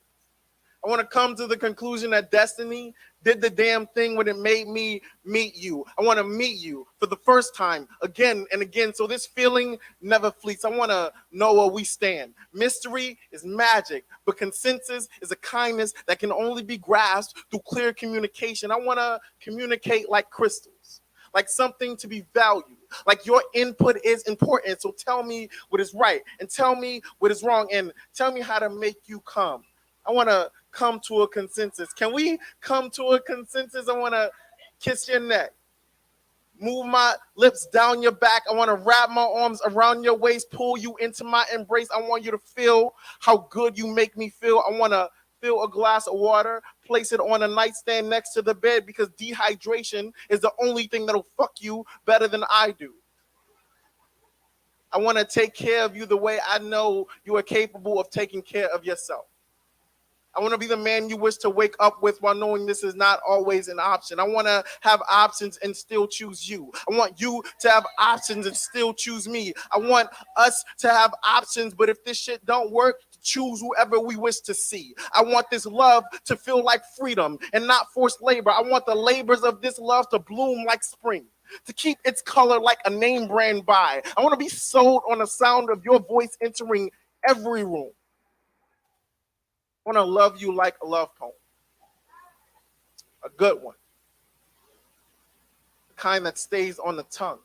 I want to come to the conclusion that destiny did the damn thing when it made me meet you. I want to meet you for the first time again and again. So this feeling never fleets. I want to know where we stand. Mystery is magic, but consensus is a kindness that can only be grasped through clear communication. I want to communicate like crystals, like something to be valued, like your input is important. So tell me what is right and tell me what is wrong and tell me how to make you come. I want to come to a consensus. Can we come to a consensus? I want to kiss your neck, move my lips down your back. I want to wrap my arms around your waist, pull you into my embrace. I want you to feel how good you make me feel. I want to fill a glass of water, place it on a nightstand next to the bed because dehydration is the only thing that'll fuck you better than I do. I want to take care of you the way I know you are capable of taking care of yourself. I want to be the man you wish to wake up with while knowing this is not always an option. I want to have options and still choose you. I want you to have options and still choose me. I want us to have options, but if this shit don't work, choose whoever we wish to see. I want this love to feel like freedom and not forced labor. I want the labors of this love to bloom like spring, to keep its color like a name brand buy. I want to be sold on the sound of your voice entering every room. I want to love you like a love poem, a good one, the kind that stays on the tongue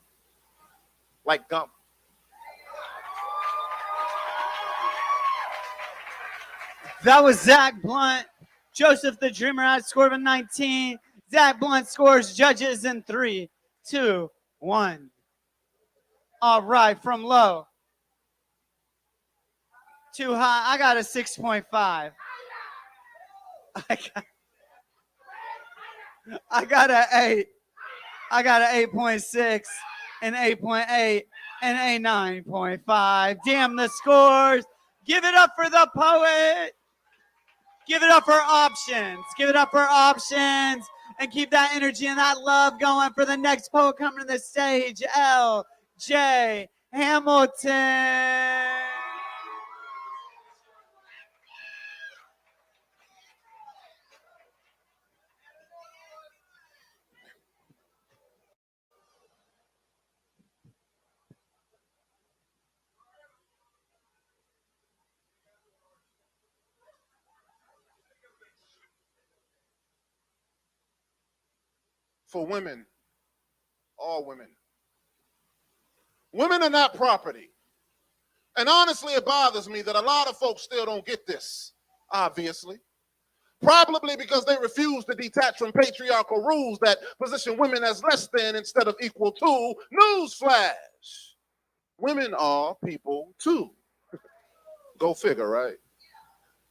like gum. That was Zach Blunt. Joseph the Dreamer had a score of 19. Zach Blunt scores judges in 3, 2, 1. All right, from low to high, I got a 6.5. I got an 8. I got an 8.6, an 8.8, and a 9.5. Damn the scores. Give it up for the poet. Give it up for options. Give it up for options. And keep that energy and that love going for the next poet coming to the stage, L.J. Hamilton. For women, all women. Women are not property. And honestly, it bothers me that a lot of folks still don't get this, obviously. Probably because they refuse to detach from patriarchal rules that position women as less than instead of equal to. Newsflash. Women are people too. Go figure, right?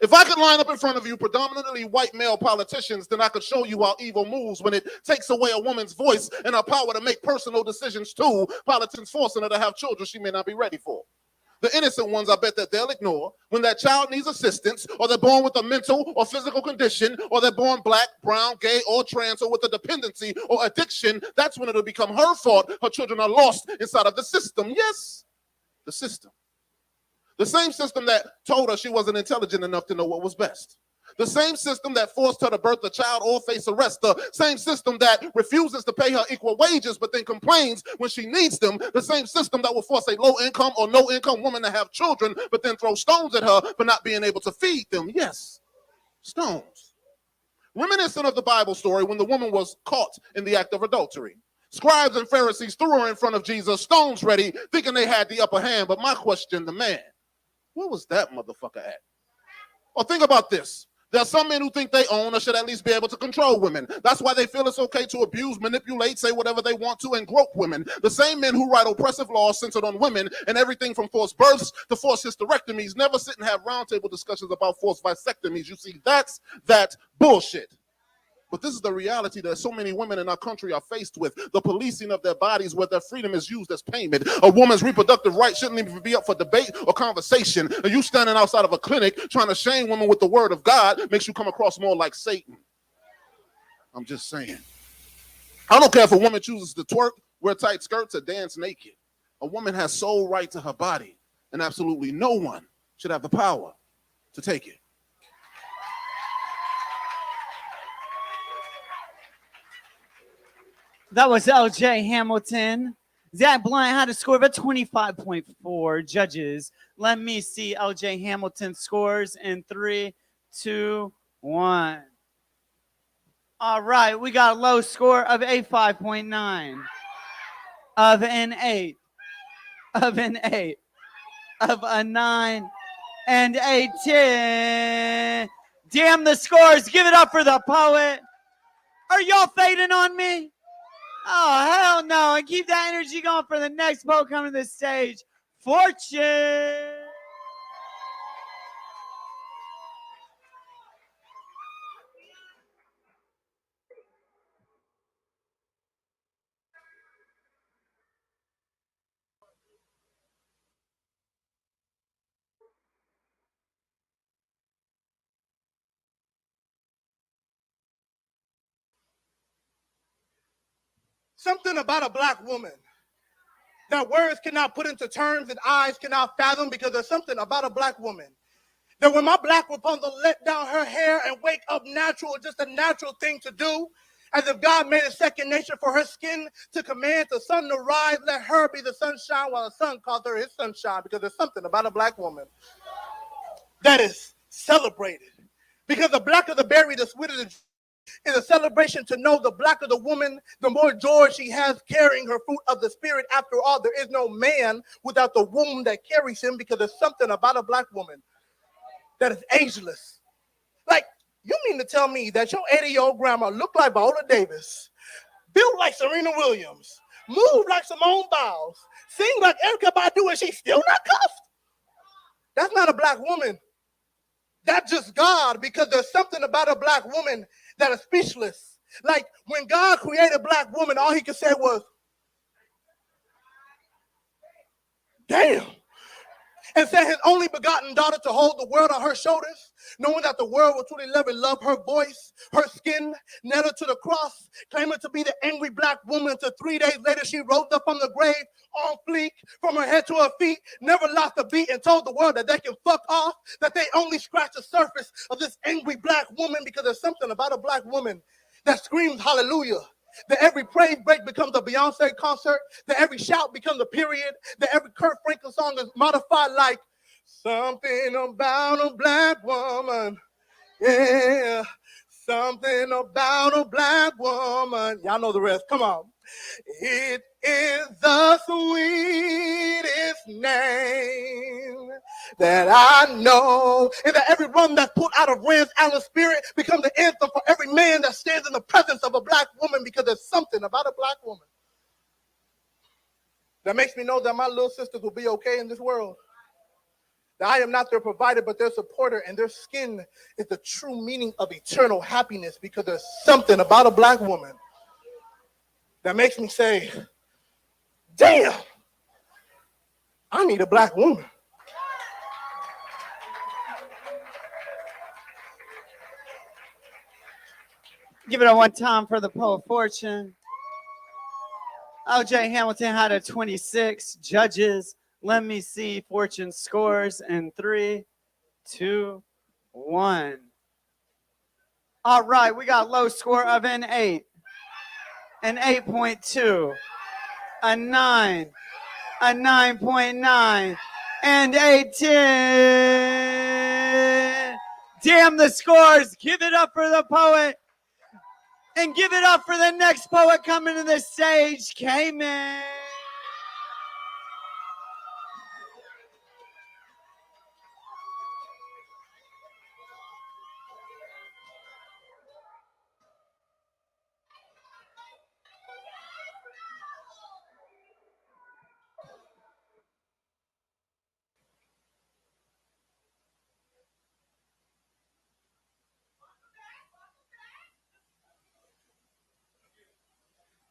If I could line up in front of you predominantly white male politicians, then I could show you how evil moves when it takes away a woman's voice and her power to make personal decisions too. Politicians forcing her to have children she may not be ready for. The innocent ones, I bet that they'll ignore when that child needs assistance, or they're born with a mental or physical condition, or they're born black, brown, gay, or trans, or with a dependency or addiction. That's when it'll become her fault. Her children are lost inside of the system. Yes, the system. The same system that told her she wasn't intelligent enough to know what was best. The same system that forced her to birth a child or face arrest. The same system that refuses to pay her equal wages but then complains when she needs them. The same system that will force a low-income or no-income woman to have children but then throw stones at her for not being able to feed them. Yes, stones. Reminiscent of the Bible story when the woman was caught in the act of adultery. Scribes and Pharisees threw her in front of Jesus, stones ready, thinking they had the upper hand. But my question, the man, where was that motherfucker at? Or think about this. There are some men who think they own or should at least be able to control women. That's why they feel it's okay to abuse, manipulate, say whatever they want to, and grope women. The same men who write oppressive laws centered on women and everything from forced births to forced hysterectomies never sit and have roundtable discussions about forced vasectomies. You see, that's that bullshit. But this is the reality that so many women in our country are faced with. The policing of their bodies where their freedom is used as payment. A woman's reproductive rights shouldn't even be up for debate or conversation. And you standing outside of a clinic trying to shame women with the word of God makes you come across more like Satan. I'm just saying. I don't care if a woman chooses to twerk, wear tight skirts, or dance naked. A woman has sole right to her body, and absolutely no one should have the power to take it. That was L.J. Hamilton. Zach Blunt had a score of a 25.4. Judges, let me see L.J. Hamilton scores in 3, 2, 1. All right, we got a low score of a 5.9, of an 8, of an 8, of a 9, and a 10. Damn the scores. Give it up for the poet. Are y'all fading on me? Oh, hell no. And keep that energy going for the next poet coming to the stage, Fortune. Something about a black woman that words cannot put into terms and eyes cannot fathom, because there's something about a black woman that when my black Rapunzel let down her hair and wake up natural, just a natural thing to do, as if God made a second nature for her skin to command the sun to rise, let her be the sunshine while the sun calls her his sunshine, because there's something about a black woman that is celebrated. Because the blacker the berry, the sweeter the is a celebration to know the blacker the woman, the more joy she has carrying her fruit of the spirit. After all, there is no man without the womb that carries him, because there's something about a black woman that is ageless. Like, you mean to tell me that your 80-year-old grandma looked like Viola Davis, built like Serena Williams, moved like Simone Biles, sing like Erykah Badu, and she's still not cuffed? That's not a black woman. That's just God, because there's something about a black woman that is speechless, Like when God created a black woman, all he could say was, damn. And sent his only begotten daughter to hold the world on her shoulders, knowing that the world would truly love her voice, her skin, nailed her to the cross, claiming to be the angry black woman until 3 days later she rose up from the grave on fleek from her head to her feet, never lost a beat, and told the world that they can fuck off, that they only scratch the surface of this angry black woman because there's something about a black woman that screams hallelujah. That every praise break becomes a Beyonce concert. That every shout becomes a period. That every Kurt Franklin song is modified like something about a black woman. Yeah, something about a black woman. Y'all know the rest. Come on. It is the sweetest name that I know. And that every rum that's put out of Rance Allen's spirit becomes the anthem for every man that stands in the presence of a black woman, because there's something about a black woman that makes me know that my little sisters will be okay in this world. That I am not their provider, but their supporter, and their skin is the true meaning of eternal happiness, because there's something about a black woman that makes me say, damn, I need a black woman. Give it a one time for the Poet Fortune. OJ Hamilton had a 26. Judges, let me see Fortune scores in 3, 2, 1. All right, we got low score of an 8, an 8.2, a 9, a 9.9, and a 10. Damn the scores. Give it up for the poet. And give it up for the next poet coming to the stage, Cayman.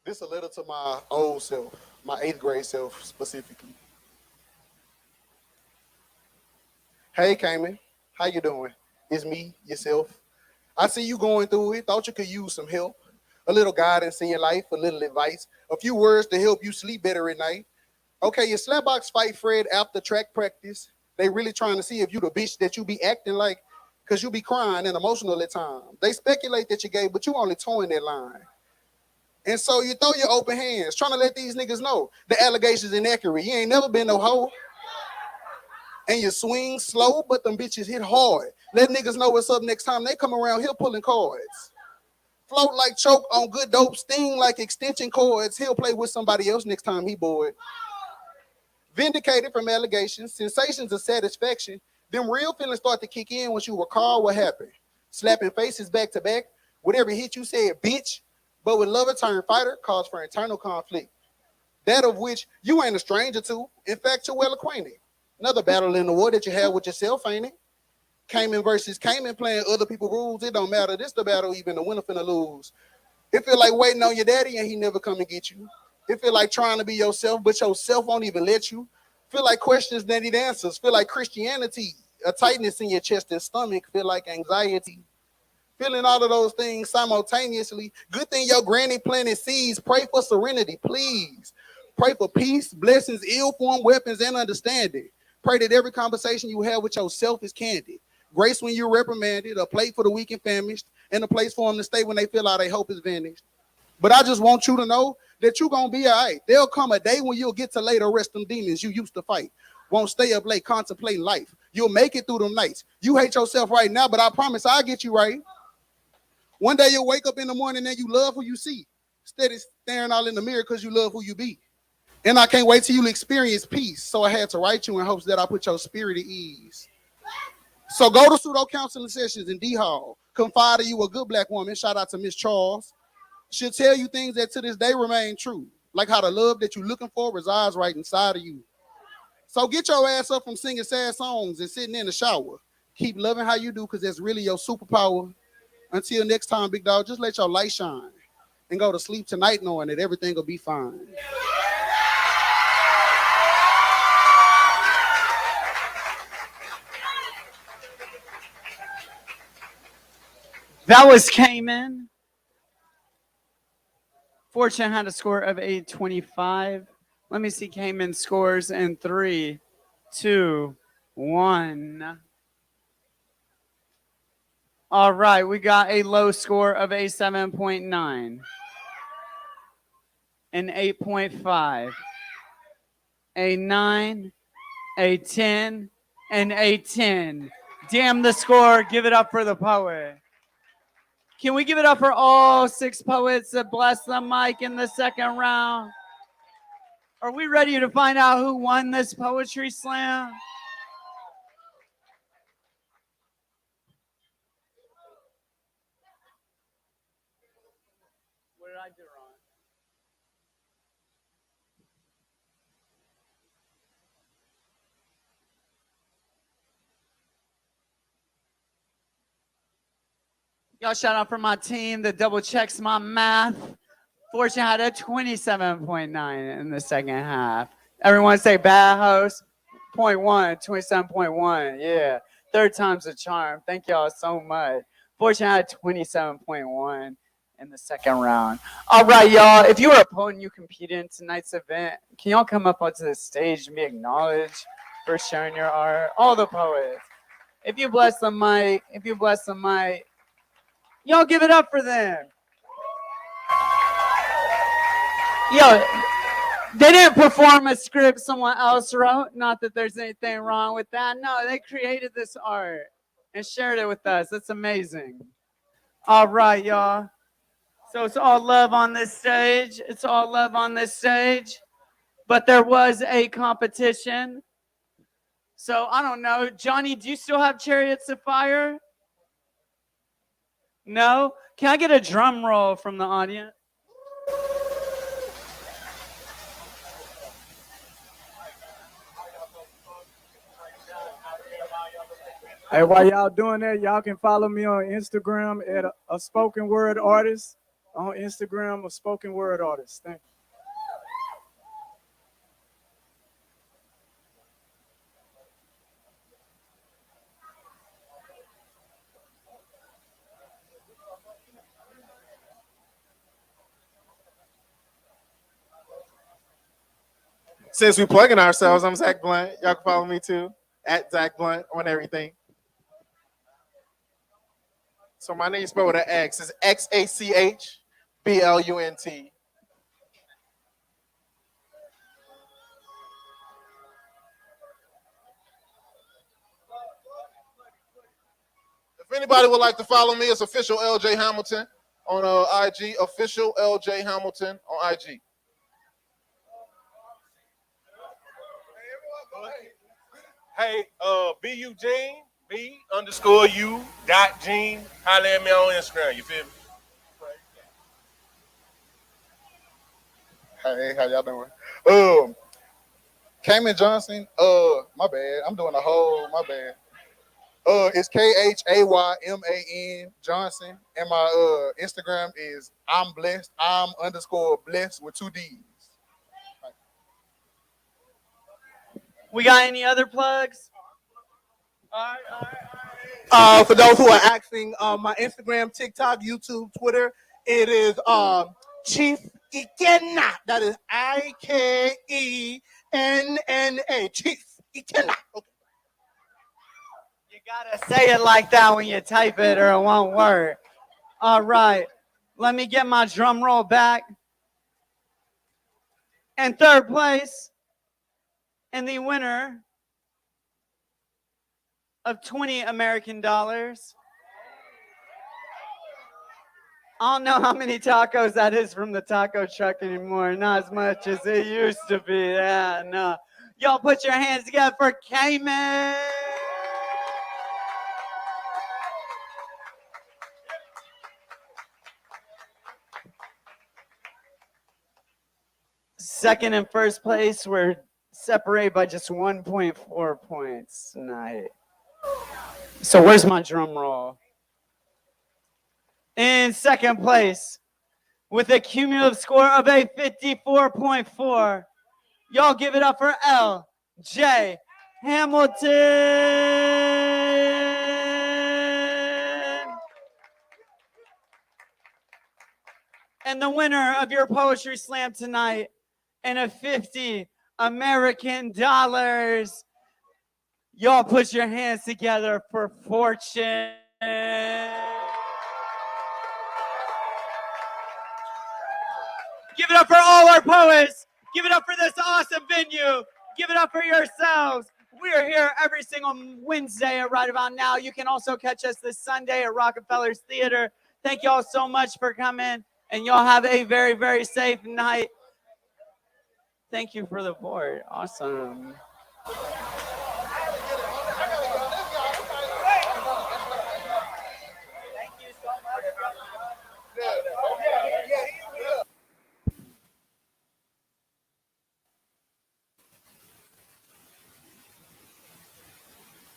This a letter to my old self, my 8th grade self specifically. Hey, Cayman, how you doing? It's me, yourself. I see you going through it. Thought you could use some help, a little guidance in your life, a little advice, a few words to help you sleep better at night. Okay, your slapbox fight Fred after track practice. They really trying to see if you the bitch that you be acting like, because you be crying and emotional at times. They speculate that you gay, but you only towing that line. And so you throw your open hands, trying to let these niggas know the allegations inaccurate. You ain't never been no hoe. And you swing slow, but them bitches hit hard. Let niggas know what's up next time they come around here pulling cards. Float like choke on good dope, sting like extension cords. He'll play with somebody else next time he bored. Vindicated from allegations, sensations of satisfaction. Them real feelings start to kick in once you recall what happened. Slapping faces back to back. With every hit you said, bitch. But with lover turn fighter, cause for internal conflict. That of which you ain't a stranger to. In fact, you're well acquainted. Another battle in the war that you have with yourself, ain't it? Cayman versus Cayman playing other people's rules. It don't matter. This the battle even the winner finna lose. It feel like waiting on your daddy and he never come and get you. It feel like trying to be yourself, but yourself won't even let you. Feel like questions that need answers. Feel like Christianity, a tightness in your chest and stomach. Feel like anxiety. Feeling all of those things simultaneously. Good thing your granny planted seeds. Pray for serenity, please. Pray for peace, blessings, ill-formed weapons, and understanding. Pray that every conversation you have with yourself is candid. Grace when you're reprimanded, a plate for the weak and famished, and a place for them to stay when they feel like their hope is vanished. But I just want you to know that you're going to be all right. There'll come a day when you'll get to lay to rest them demons you used to fight. Won't stay up late contemplating life. You'll make it through them nights. You hate yourself right now, but I promise I'll get you right. One day you'll wake up in the morning and you love who you see. Instead of staring all in the mirror because you love who you be. And I can't wait till you experience peace. So I had to write you in hopes that I put your spirit at ease. So go to pseudo counseling sessions in D Hall. Confide in you, a good black woman. Shout out to Miss Charles. She'll tell you things that to this day remain true. Like how the love that you're looking for resides right inside of you. So get your ass up from singing sad songs and sitting in the shower. Keep loving how you do because that's really your superpower. Until next time, big dog, just let your light shine and go to sleep tonight knowing that everything will be fine. That was Cayman. Fortune had a score of 825. Let me see Cayman scores in 3, 2, 1. All right, we got a low score of a 7.9, an 8.5, a 9, a 10, and a 10. Damn the score. Give it up for the poet. Can we give it up for all 6 poets that blessed the mic in the second round? Are we ready to find out who won this poetry slam? What did I do wrong? Y'all shout out for my team that double checks my math. Fortune had a 27.9 in the second half. Everyone say bad host. 0.1, 27.1. Yeah. Third time's a charm. Thank y'all so much. Fortune had 27.1 in the second round. All right, y'all. If you were a poet and you competed in tonight's event, can y'all come up onto the stage and be acknowledged for sharing your art? All the poets. If you bless the mic, y'all give it up for them. Yo, they didn't perform a script someone else wrote. Not that there's anything wrong with that. No, they created this art and shared it with us. That's amazing. All right, y'all. So it's all love on this stage. It's all love on this stage. But there was a competition. So I don't know. Johnny, do you still have Chariots of Fire? No? Can I get a drum roll from the audience? Hey, while y'all doing that, y'all can follow me on Instagram at a spoken word artist. On Instagram, a spoken word artist. Thank you. Since we're plugging ourselves, I'm Zach Blunt. Y'all can follow me too, at Zach Blunt on everything. So my name is spelled with an X. It's XACHBLUNT. If anybody would like to follow me, it's official LJ Hamilton on IG. Official LJ Hamilton on IG. Hey, B Eugene, B_U.Gene. Holla at me on Instagram. You feel me? Hey, how y'all doing? Cayman Johnson. My bad. I'm doing my bad. It's KHAYMAN Johnson, and my Instagram is I'm blessed. I'm_blessed with 2 D's. We got any other plugs? For those who are asking, my Instagram, TikTok, YouTube, Twitter, it is Chief Ikenna. That is IKENNA. Chief Ikenna. Okay. You gotta say it like that when you type it or it won't work. All right. Let me get my drum roll back. And third place, and the winner of 20 American dollars. I don't know how many tacos that is from the taco truck anymore. Not as much as it used to be. Yeah, no. Y'all put your hands together for Cayman. Second and first place were separated by just 1.4 points tonight. So where's my drum roll? In second place, with a cumulative score of a 54.4, y'all give it up for L.J. Hamilton. And the winner of your poetry slam tonight, and a 50 American dollars. Y'all put your hands together for Fortune. Give it up for all our poets. Give it up for this awesome venue. Give it up for yourselves. We are here every single Wednesday right about now. You can also catch us this Sunday at Rockefeller's Theater. Thank y'all so much for coming, and y'all have a very, very safe night. Thank you for the board. Awesome.